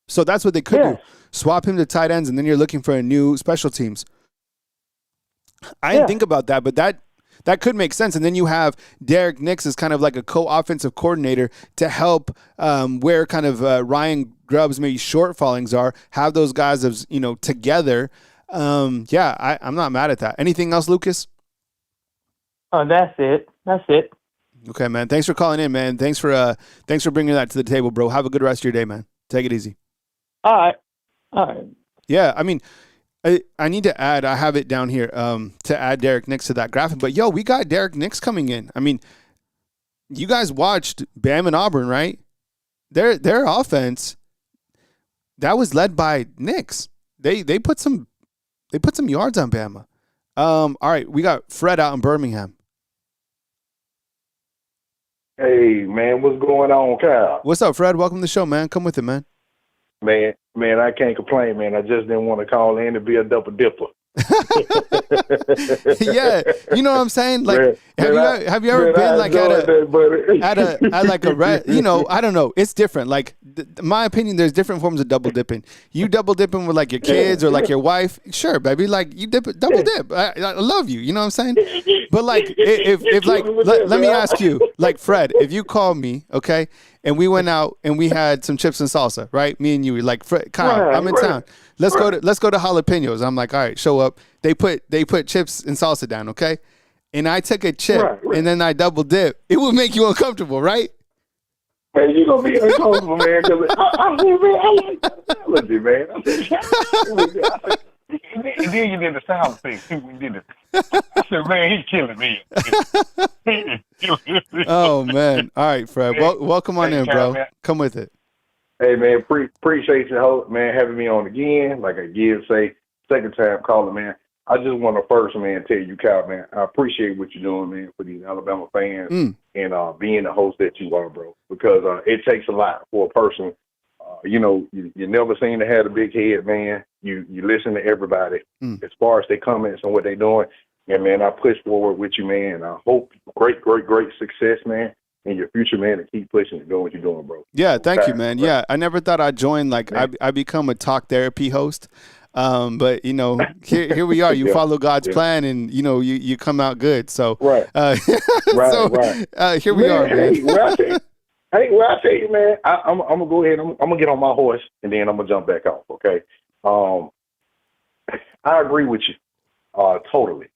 So that's what they could do. Swap him to tight ends, and then you're looking for a new special teams. I didn't think about that, but that could make sense. And then you have Derek Nix as kind of like a co-offensive coordinator to help where kind of Ryan Grubb's maybe shortfallings are, have those guys as, together. I'm not mad at that. Anything else, Lucas? Oh, that's it. Okay, man. Thanks for calling in, man. Thanks for bringing that to the table, bro. Have a good rest of your day, man. Take it easy. All right. Yeah, I mean, I need to add. I have it down here to add Derek Nix to that graphic. But we got Derek Nix coming in. I mean, you guys watched Bama and Auburn, right? Their offense that was led by Nix. They put some yards on Bama. All right, we got Fred out in Birmingham. Hey, man, what's going on, Kyle? What's up, Fred? Welcome to the show, man. Come with it, man. Man, I can't complain, man. I just didn't want to call in to be a double dipper. Yeah, you know what I'm saying? Like, have you ever been like at like a I don't know. It's different. Like, in my opinion, there's different forms of double dipping. You double dipping with like your kids or like your wife, sure, baby. Like you double dip. I love you. You know what I'm saying? But like, if like, let me ask you, like Fred, if you called me, okay, and we went out and we had some chips and salsa, right? Me and you, like Fred, Kyle, I'm in town. Let's go to jalapenos. I'm like, all right, show up. They put chips and salsa down, okay? And I took a chip and then I double dip. It would make you uncomfortable, right? Man, you're gonna be uncomfortable, man. Cause I like technology, man. And then you did the sound thing. We did it. I said, man, he's killing me. Oh man! All right, Fred. Welcome on in, bro. Come with it. Hey, man, appreciate you, man, having me on again. Like I say, second time calling, man. I just want to first, man, tell you, Kyle, man, I appreciate what you're doing, man, for these Alabama fans and being the host that you are, bro, because it takes a lot for a person. You never seem to have a big head, man. You listen to everybody as far as their comments and what they're doing. And, man, I push forward with you, man. I hope great success, man, in your future, man, and keep pushing and doing what you're doing, bro. Yeah, thank you, man. Yeah, I never thought I'd join. Like, I become a talk therapy host. But, here we are. You follow God's plan and, you come out good. So, right. Here we are, man. I tell you, man, I'm going to go ahead. I'm going to get on my horse, and then I'm going to jump back off, okay? I agree with you totally.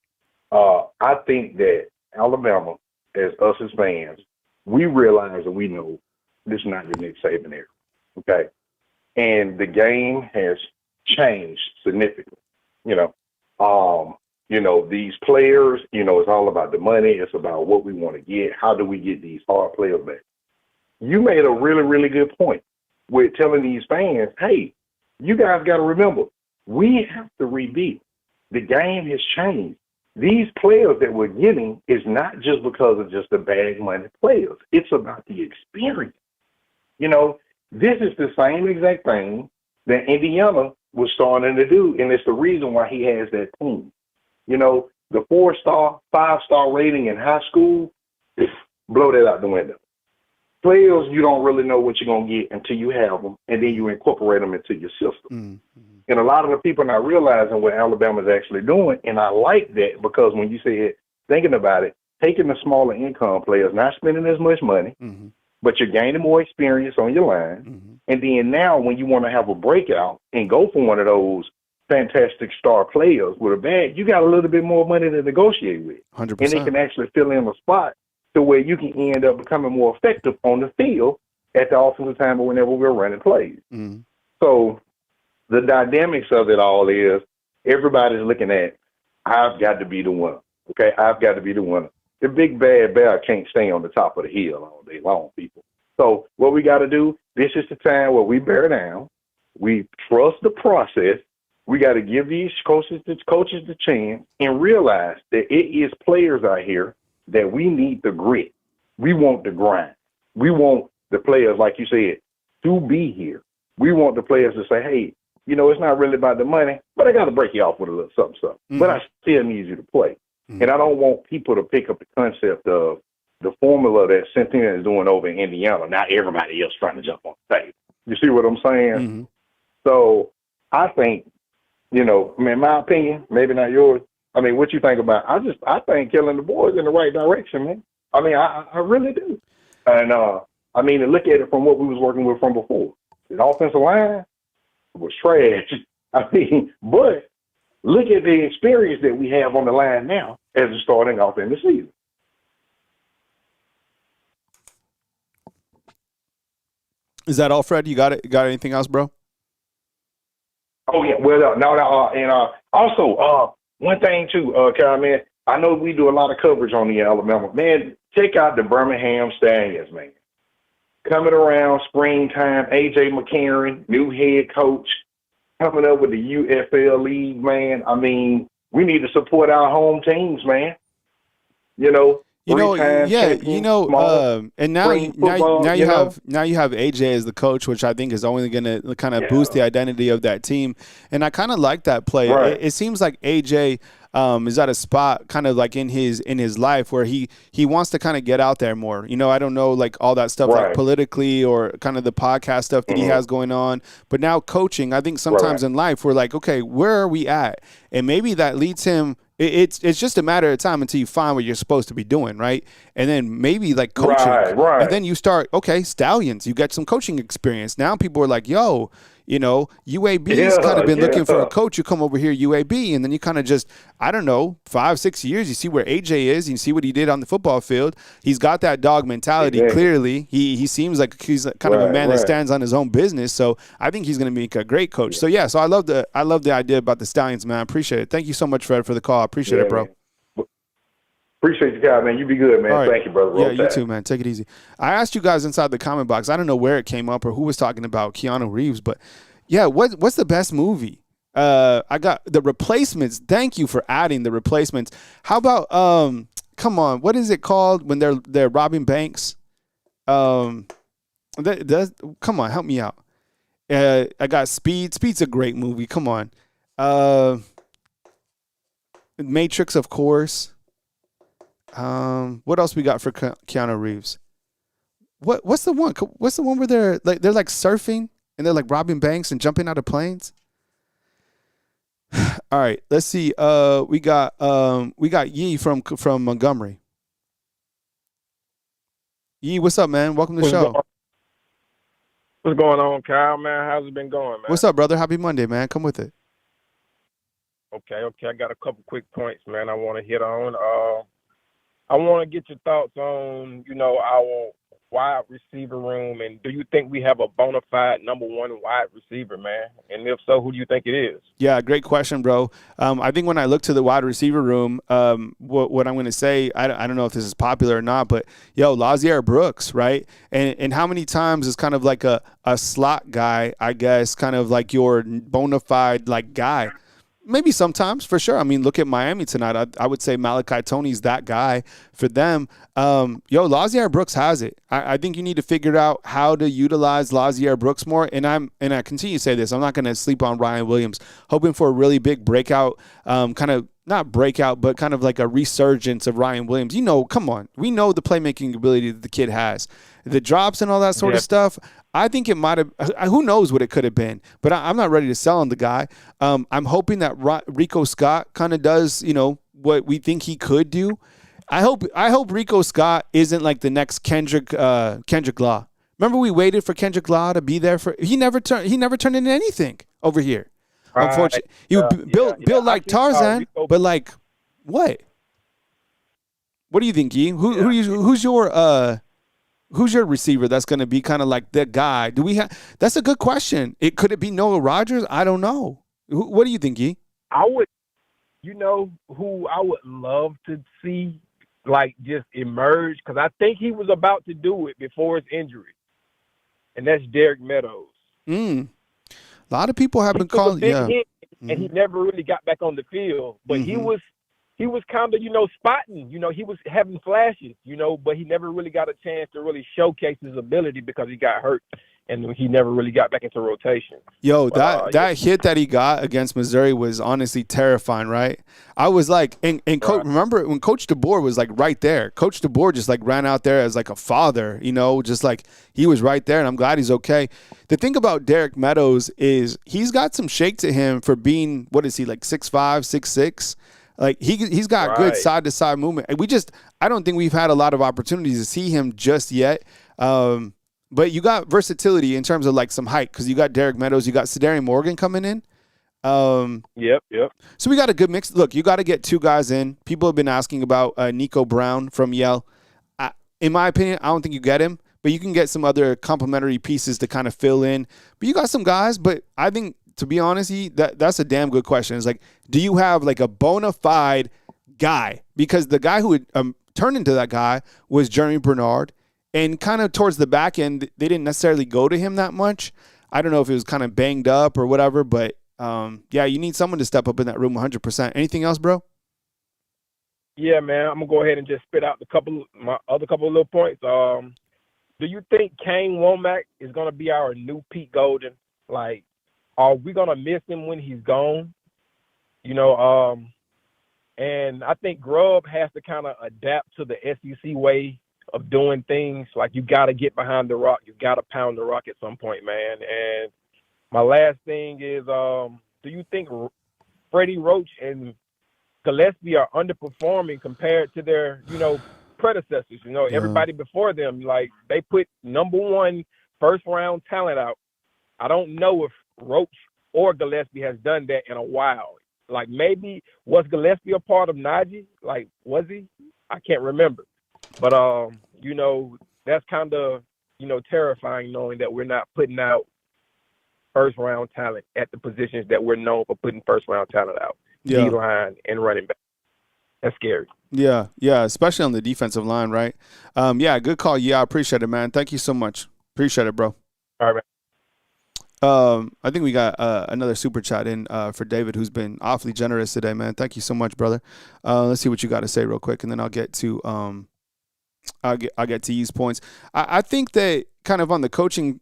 I think that Alabama, as us as fans, we realize and we know this is not your Nick Saban era, okay? And the game has changed significantly. These players, it's all about the money. It's about what we want to get. How do we get these hard players back? You made a really, really good point with telling these fans, hey, you guys got to remember, we have to rebuild. The game has changed. These players that we're getting is not just because of just the bag money players. It's about the experience. This is the same exact thing that Indiana was starting to do, and it's the reason why he has that team. The 4-star, 5-star rating in high school, blow that out the window. Players, you don't really know what you're going to get until you have them, and then you incorporate them into your system. And a lot of the people are not realizing what Alabama's actually doing, and I like that because when you said, thinking about it, taking the smaller income players, not spending as much money, but you're gaining more experience on your line, and then now when you want to have a breakout and go for one of those fantastic star players with a bag, you got a little bit more money to negotiate with. 100%. And they can actually fill in a spot to where you can end up becoming more effective on the field at the offensive time or whenever we're running plays. So the dynamics of it all is everybody's looking at, I've got to be the winner. Okay, I've got to be the winner. The big bad bear can't stay on the top of the hill all day long, people. So what we got to do, this is the time where we bear down. We trust the process. We got to give these coaches the chance and realize that it is players out here that we need the grit. We want the grind. We want the players, like you said, to be here. We want the players to say, hey, it's not really about the money, but I got to break you off with a little something. But I still need you to play. And I don't want people to pick up the concept of the formula that Centennial is doing over in Indiana. Not everybody else trying to jump on the table. You see what I'm saying? So I think, in my opinion, maybe not yours. I mean, what you think about? I think killing the boys in the right direction, man. I mean, I really do. And to look at it from what we was working with from before. The offensive line was trash. But look at the experience that we have on the line now as a starting off in the season. Is that all, Fred? You got it? Got anything else, bro? Oh yeah. Well, also one thing too, Kyle, man. I know we do a lot of coverage on the Alabama. Man, check out the Birmingham Stallions, man. Coming around springtime, A.J. McCarron, new head coach, coming up with the UFL league, man. I mean, we need to support our home teams, man. And now you have AJ as the coach, which I think is only going to kind of boost the identity of that team. And I kind of like that play. Right. It seems like AJ is at a spot kind of like in his life where he wants to kind of get out there more. I don't know like all that stuff like politically or kind of the podcast stuff that he has going on. But now coaching, I think sometimes in life we're like, okay, where are we at? And maybe that leads him. It's just a matter of time until you find what you're supposed to be doing, right? And then maybe like coaching. Right. And then you start, okay, Stallions, you get some coaching experience. Now people are like, yo, UAB's kind of been looking for a coach. You come over here, UAB, and then you kind of just, I don't know, 5-6 years, you see where AJ is, you see what he did on the football field. He's got that dog mentality, clearly. He seems like he's kind of a man that stands on his own business, so I think he's going to make a great coach. So, so I love the idea about the Stallions, man. I appreciate it. Thank you so much, Fred, for the call. I appreciate it, bro. Appreciate you guys, man. You be good, man. Thank you, brother. Yeah, you too, man. Take it easy. I asked you guys inside the comment box. I don't know where it came up or who was talking about Keanu Reeves, but yeah, what's the best movie? I got The Replacements. Thank you for adding The Replacements. How about come on, what is it called when they're robbing banks? Come on, help me out. I got Speed. Speed's a great movie. Come on. Matrix, of course. What else we got for Keanu Reeves? What's the one? What's the one where they're like surfing and they're like robbing banks and jumping out of planes? All right, let's see. We got Yee from Montgomery. Yee, what's up, man? Welcome to the show. What's going on, Kyle, man? How's it been going, man? What's up, brother? Happy Monday, man. Come with it. Okay. I got a couple quick points, man, I want to hit on. I want to get your thoughts on, our wide receiver room, and do you think we have a bona fide number one wide receiver, man? And if so, who do you think it is? Yeah, great question, bro. I think when I look to the wide receiver room, what I'm going to say, I don't know if this is popular or not, but Lazier Brooks, right? And how many times is kind of like a slot guy, I guess, kind of like your bona fide like guy? Maybe sometimes, for sure. I mean, look at Miami tonight. I would say Malachi Tony's that guy for them. Lazier Brooks has it. I think you need to figure out how to utilize Lazier Brooks more. And I continue to say this. I'm not going to sleep on Ryan Williams. Hoping for a really big breakout, kind of not breakout, but kind of like a resurgence of Ryan Williams. Come on. We know the playmaking ability that the kid has. The drops and all that sort of stuff, I think it might have – who knows what it could have been. But I'm not ready to sell on the guy. I'm hoping that Rico Scott kind of does, what we think he could do. I hope Rico Scott isn't like the next Kendrick Law. Remember we waited for Kendrick Law to be there for – he never turned into anything over here. Unfortunately. Built like Tarzan, but like what? What do you think, Guy? Who's your receiver that's going to be kind of like that guy? That's a good question. Could it be Noah Rodgers? I don't know. What do you think, Guy? Who I would love to see like just emerge, because I think he was about to do it before his injury, and that's Derek Meadows. A lot of people have been calling, and he never really got back on the field, but he was kind of, spotting, he was having flashes, but he never really got a chance to really showcase his ability because he got hurt and he never really got back into rotation. That hit that he got against Missouri was honestly terrifying, right? I was like, and Coach, remember when Coach DeBoer was like right there? Coach DeBoer just like ran out there as like a father, just like he was right there, and I'm glad he's okay. The thing about Derek Meadows is he's got some shake to him for being, what is he, like 6'5", 6'6"? Like he's got good side to side movement. And I don't think we've had a lot of opportunities to see him just yet. But you got versatility in terms of like some height, because you got Derek Meadows, you got Cedarian Morgan coming in. Yep. So we got a good mix. Look, you got to get two guys in. People have been asking about Nico Brown from Yale. In my opinion, I don't think you get him, but you can get some other complementary pieces to kind of fill in. But you got some guys, but I think, to be honest, that's a damn good question. It's like, do you have like a bona fide guy? Because the guy who would turn into that guy was Jeremy Bernard, and kind of towards the back end, they didn't necessarily go to him that much. I don't know if it was kind of banged up or whatever, but you need someone to step up in that room 100%. Anything else, bro? Yeah, man, I'm gonna go ahead and just spit out my other couple of little points. Do you think Kane Womack is gonna be our new Pete Golden? Like, are we gonna miss him when he's gone? And I think Grubb has to kind of adapt to the SEC way of doing things. Like, you got to get behind the rock. You got to pound the rock at some point, man. And my last thing is, do you think Freddie Roach and Gillespie are underperforming compared to their, predecessors? Everybody before them, like, they put number one first-round talent out. I don't know if Roach or Gillespie has done that in a while. Like, maybe was Gillespie a part of Najee? Like, was he? I can't remember. But, that's kind of, terrifying, knowing that we're not putting out first-round talent at the positions that we're known for putting first-round talent out. D-line and running back. That's scary. Yeah, especially on the defensive line, right? Good call. Yeah, I appreciate it, man. Thank you so much. Appreciate it, bro. All right, man. I think we got another super chat in for David, who's been awfully generous today, man. Thank you so much, brother. Let's see what you got to say real quick, and then I'll get to E's points. I think that kind of on the coaching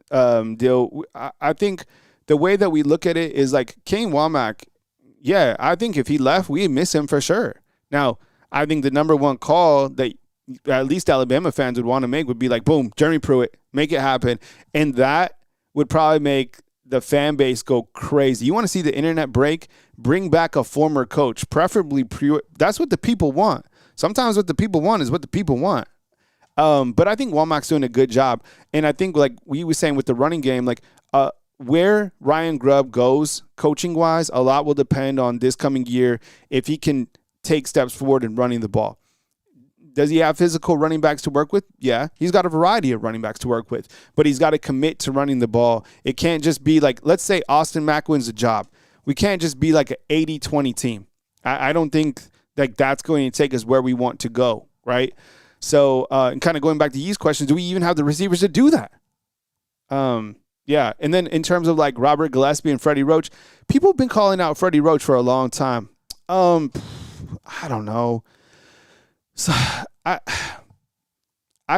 deal, I think the way that we look at it is like Kane Womack. Yeah, I think if he left, we miss him for sure. Now, I think the number one call that at least Alabama fans would want to make would be like, boom, Jeremy Pruitt, make it happen. And that would probably make the fan base go crazy. You want to see the internet break? Bring back a former coach, preferably Pruitt. That's what the people want. Sometimes what the people want is what the people want. But I think Womack's doing a good job. And I think, like we were saying with the running game, like where Ryan Grubb goes coaching-wise, a lot will depend on this coming year if he can take steps forward in running the ball. Does he have physical running backs to work with? Yeah. He's got a variety of running backs to work with, but he's got to commit to running the ball. It can't just be like, let's say Austin Mack wins the job. We can't just be like an 80-20 team. I don't think like that's going to take us where we want to go, right? So, and kind of going back to Yee's questions, do we even have the receivers to do that? Yeah. And then in terms of like Robert Gillespie and Freddie Roach, people have been calling out Freddie Roach for a long time. I don't know. So I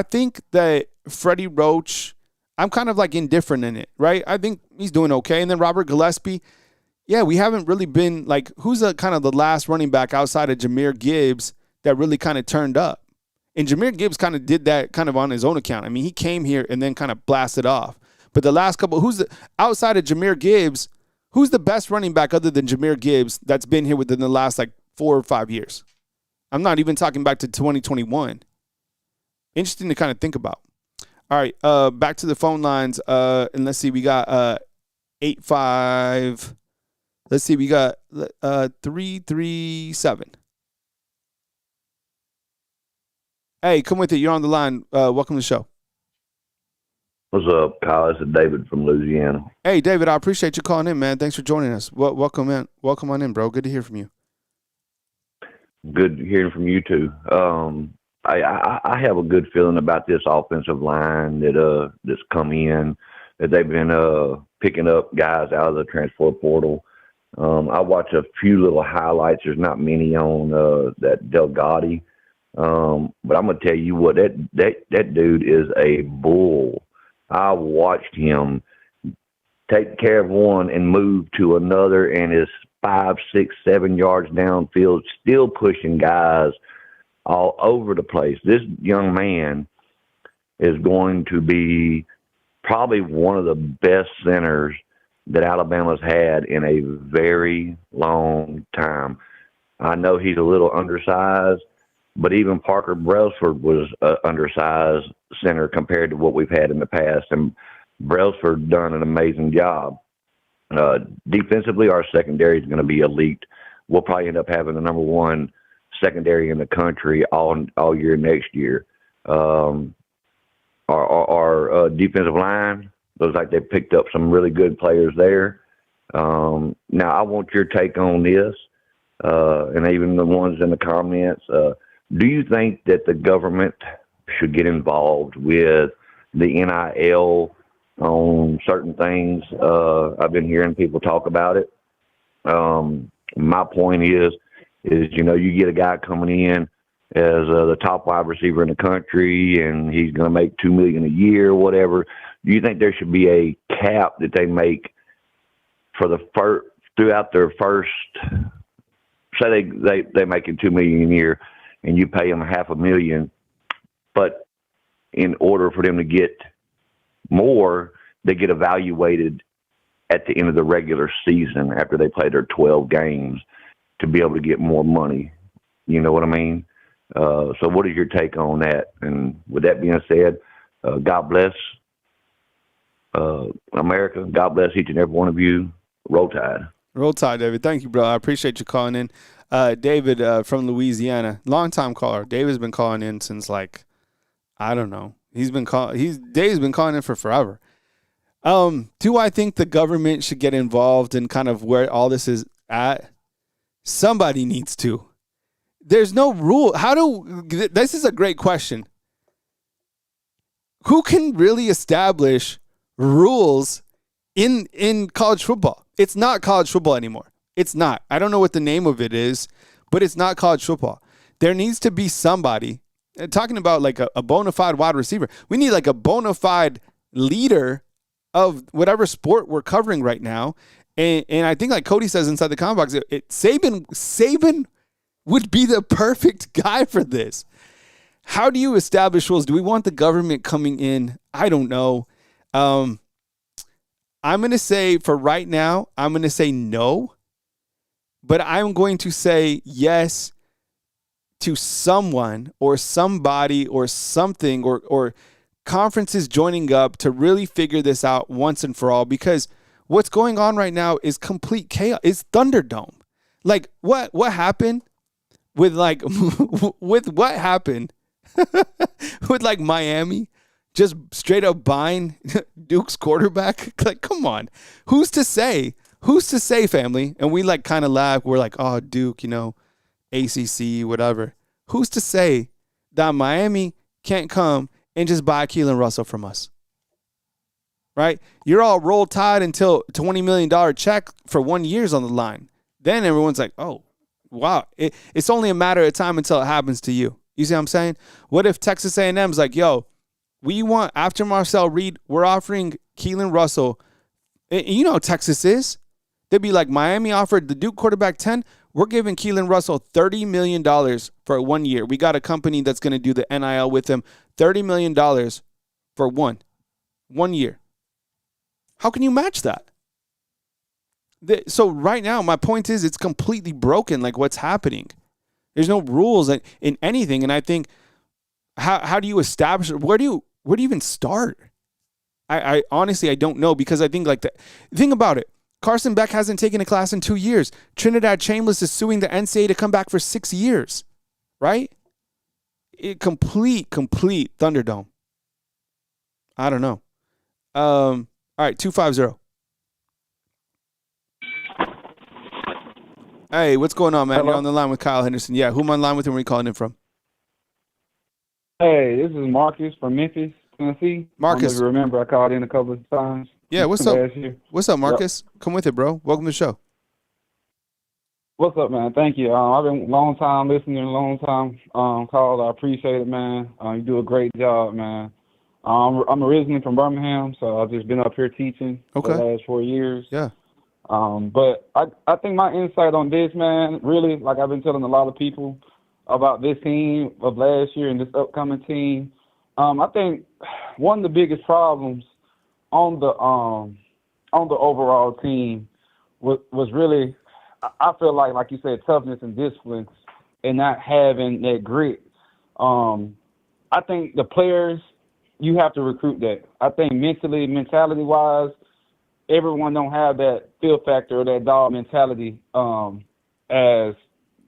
think that Freddie Roach, I'm kind of like indifferent in it, right? I think he's doing okay. And then Robert Gillespie, yeah, we haven't really been like, who's kind of the last running back outside of Jahmyr Gibbs that really kind of turned up? And Jahmyr Gibbs kind of did that kind of on his own account. I mean, he came here and then kind of blasted off. But the last couple, outside of Jahmyr Gibbs, who's the best running back other than Jahmyr Gibbs that's been here within the last like 4 or 5 years? I'm not even talking back to 2021. Interesting to kind of think about. All right, back to the phone lines. And let's see, we got 85. Let's see, we got 337. Hey, come with it. You're on the line. Welcome to the show. What's up, Kyle? This is David from Louisiana. Hey, David, I appreciate you calling in, man. Thanks for joining us. Welcome in. Welcome on in, bro. Good to hear from you. Good hearing from you too. I have a good feeling about this offensive line that's come in, that they've been picking up guys out of the transfer portal. I watched a few little highlights. There's not many on that Delgado, but I'm gonna tell you what, that dude is a bull. I watched him take care of one and move to another, and is 5, 6, 7 yards downfield, still pushing guys all over the place. This young man is going to be probably one of the best centers that Alabama's had in a very long time. I know he's a little undersized, but even Parker Brailsford was an undersized center compared to what we've had in the past, and Brailsford done an amazing job. Defensively, our secondary is going to be elite. We'll probably end up having the number one secondary in the country all year next year. Our defensive line looks like they picked up some really good players there. Now, I want your take on this, and even the ones in the comments. Do you think that the government should get involved with the NIL on certain things? I've been hearing people talk about it. My point is, you get a guy coming in as the top wide receiver in the country, and he's going to make $2 million a year or whatever. Do you think there should be a cap that they make for throughout their first? Say they making $2 million a year, and you pay them $500,000, but in order for them to get more, they get evaluated at the end of the regular season after they play their 12 games to be able to get more money. You know what I mean? So what is your take on that? And with that being said, God bless America. God bless each and every one of you. Roll Tide. Roll Tide, David. Thank you, bro. I appreciate you calling in. David from Louisiana, long-time caller. David's been calling in since I don't know. Dave's been calling in for forever. Do I think the government should get involved in kind of where all this is at? Somebody needs to. There's no rule. This is a great question. Who can really establish rules in college football? It's not college football anymore. It's not. I don't know what the name of it is, but it's not college football. There needs to be somebody, talking about like a bona fide wide receiver. We need like a bona fide leader of whatever sport we're covering right now. And I think like Cody says inside the comment box, Saban would be the perfect guy for this. How do you establish rules? Do we want the government coming in? I don't know. I'm going to say for right now, I'm going to say no. But I'm going to say yes to someone or somebody or something or conferences joining up to really figure this out once and for all, because what's going on right now is complete chaos. It's Thunderdome. Like what happened with like with what happened with like Miami just straight up buying Duke's quarterback? Like, come on. Who's to say, family? And we like kind of laugh. We're like, oh, Duke, ACC, whatever. Who's to say that Miami can't come and just buy Keelan Russell from us? Right? You're all roll tide until $20 million check for 1 year's on the line. Then everyone's like, oh, wow. It's only a matter of time until it happens to you. You see what I'm saying? What if Texas A&M's like, yo, we want, after Marcel Reed, we're offering Keelan Russell. You know how Texas is. They'd be like, Miami offered the Duke quarterback 10. We're giving Keelan Russell $30 million for 1 year. We got a company that's going to do the NIL with him. $30 million for 1 year. How can you match that? So right now, my point is it's completely broken, like what's happening. There's no rules in anything. And I think, how do you establish it? Where do you even start? I honestly, I don't know, because I think like think about it. Carson Beck hasn't taken a class in 2 years. Trinidad Chambliss is suing the NCAA to come back for 6 years, right? Complete Thunderdome. I don't know. All right, 250. Hey, what's going on, man? Hello? You're on the line with Kyle Henderson. Yeah, who am I on the line with and where are you calling in from? Hey, this is Marcus from Memphis, Tennessee. Marcus. I don't know if you remember, I called in a couple of times. Yeah, what's up? What's up, Marcus? Yep. Come with it, bro. Welcome to the show. What's up, man? Thank you. I've been a long time listening, a long time called. I appreciate it, man. You do a great job, man. I'm originally from Birmingham, so I've just been up here teaching for the last 4 years. Yeah. But I think my insight on this, man, really, like I've been telling a lot of people about this team of last year and this upcoming team, I think one of the biggest problems on the overall team was really, I feel like you said, toughness and discipline and not having that grit. I think the players, you have to recruit that. I think mentality-wise, everyone don't have that feel factor or that dog mentality as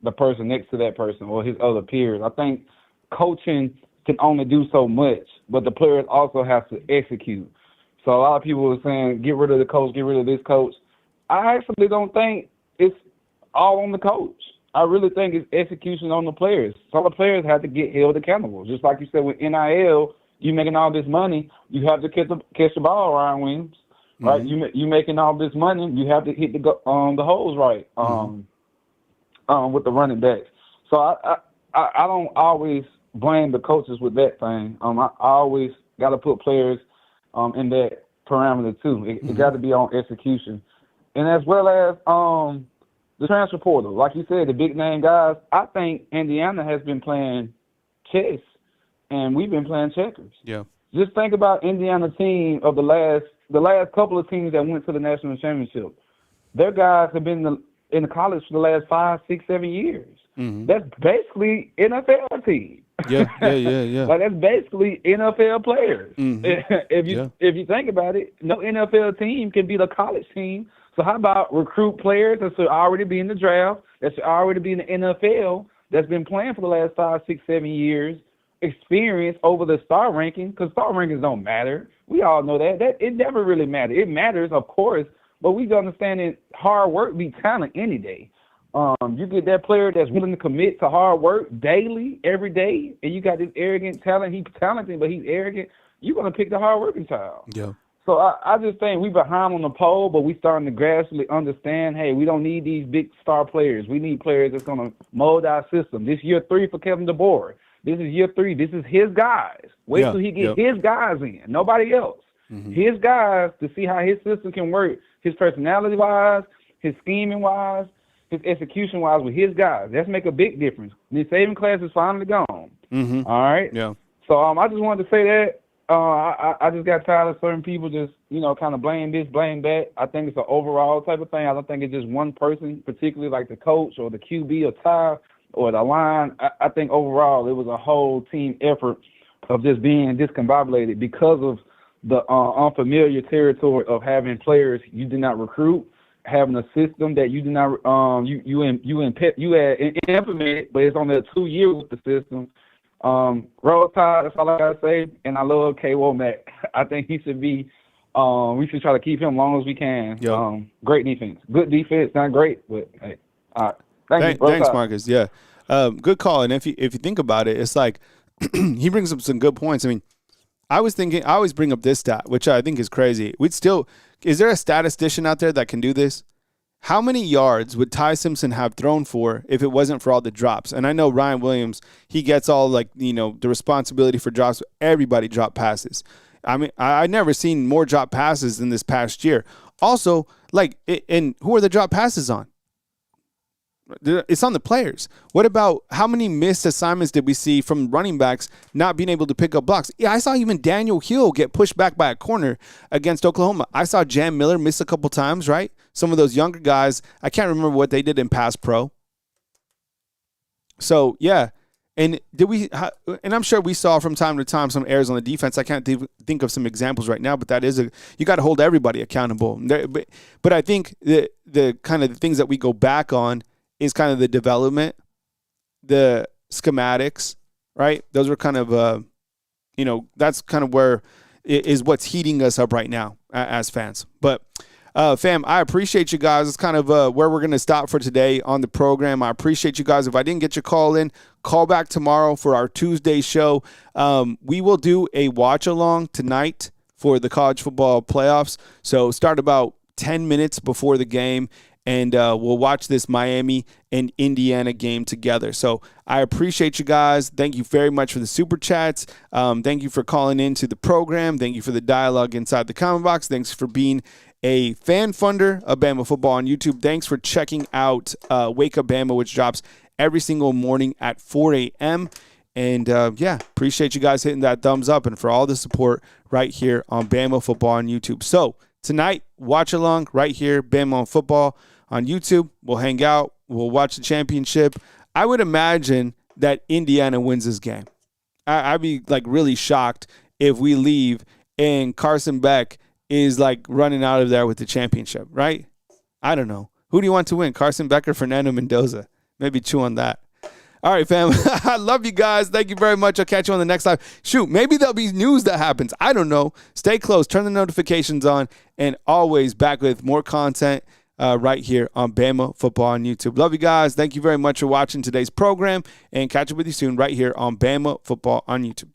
the person next to that person or his other peers. I think coaching can only do so much, but the players also have to execute. So a lot of people are saying, get rid of the coach, get rid of this coach. I actually don't think it's all on the coach. I really think it's execution on the players. Some of the players have to get held accountable. Just like you said with NIL, you making all this money, you have to catch the ball, Ryan Williams. Right, you making all this money, you have to hit the holes right with the running backs. So I don't always blame the coaches with that thing. I always got to put players in that parameter too. It got to be on execution, and as well as the transfer portal. Like you said, the big name guys. I think Indiana has been playing chess, and we've been playing checkers. Yeah. Just think about Indiana team of the last couple of teams that went to the national championship. Their guys have been in the college for the last 5, 6, 7 years. Mm-hmm. That's basically NFL team. Yeah. Like that's basically NFL players. Mm-hmm. If you think about it, no NFL team can beat a college team. So how about recruit players that should already be in the draft, that should already be in the NFL, that's been playing for the last 5, 6, 7 years, experience over the star ranking, because star rankings don't matter. We all know that it never really matters. It matters, of course, but we understand that hard work beats talent any day. You get that player that's willing to commit to hard work daily, every day, and you got this arrogant talent. He's talented, but he's arrogant. You're going to pick the hard-working child. Yeah. So I just think we behind on the pole, but we starting to gradually understand, hey, we don't need these big star players. We need players that's going to mold our system. This year 3 for Kevin DeBoer. This is year 3. This is his guys. Wait till he gets his guys in, nobody else. Mm-hmm. His guys to see how his system can work, his personality-wise, his scheming-wise, his execution-wise with his guys. That's make a big difference. The saving class is finally gone. Mm-hmm. All right? Yeah. So I just wanted to say that. I just got tired of certain people just, kind of blame this, blame that. I think it's an overall type of thing. I don't think it's just one person, particularly like the coach or the QB or Ty or the line. I think overall it was a whole team effort of just being discombobulated because of the unfamiliar territory of having players you did not recruit, having a system that you did not you had implemented, but it's only 2 years with the system. Roll Tide, that's all I gotta say. And I love K. Womack. I think he should be. We should try to keep him as long as we can. Yep. Great defense, good defense, not great, but hey, all right. Thanks, Marcus. Yeah, good call. And if you think about it, it's like he brings up some good points. I mean, I always bring up this stat, which I think is crazy. Is there a statistician out there that can do this? How many yards would Ty Simpson have thrown for if it wasn't for all the drops? And I know Ryan Williams, he gets all the responsibility for drops. Everybody drop passes. I mean, I've never seen more drop passes than this past year. Also, and who are the drop passes on? It's on the players. What about how many missed assignments did we see from running backs not being able to pick up blocks? Yeah, I saw even Daniel Hill get pushed back by a corner against Oklahoma. I saw Jam Miller miss a couple times, right? Some of those younger guys, I can't remember what they did in pass pro. So, yeah. And I'm sure we saw from time to time some errors on the defense. I can't think of some examples right now, but you got to hold everybody accountable. But I think the kind of the things that we go back on is kind of the development, the schematics, right? Those are kind of, that's kind of where is what's heating us up right now as fans. But, fam, I appreciate you guys. It's kind of where we're going to stop for today on the program. I appreciate you guys. If I didn't get your call in, call back tomorrow for our Tuesday show. We will do a watch-along tonight for the college football playoffs. So start about 10 minutes before the game. And we'll watch this Miami and Indiana game together. So I appreciate you guys. Thank you very much for the super chats. Thank you for calling into the program. Thank you for the dialogue inside the comment box. Thanks for being a fan funder of Bama football on YouTube. Thanks for checking out Wake Up Bama, which drops every single morning at 4 a.m. And, appreciate you guys hitting that thumbs up and for all the support right here on Bama football on YouTube. So tonight, watch along right here, Bama on football on YouTube. We'll hang out. We'll watch the championship. I would imagine that Indiana wins this game. I'd be really shocked if we leave and Carson Beck is running out of there with the championship, right? I don't know. Who do you want to win, Carson Beck or Fernando Mendoza? Maybe chew on that. All right, fam. I love you guys. Thank you very much. I'll catch you on the next live. Shoot, maybe there'll be news that happens. I don't know. Stay close. Turn the notifications on. And always back with more content right here on Bama Football on YouTube. Love you guys. Thank you very much for watching today's program. And catch up with you soon right here on Bama Football on YouTube.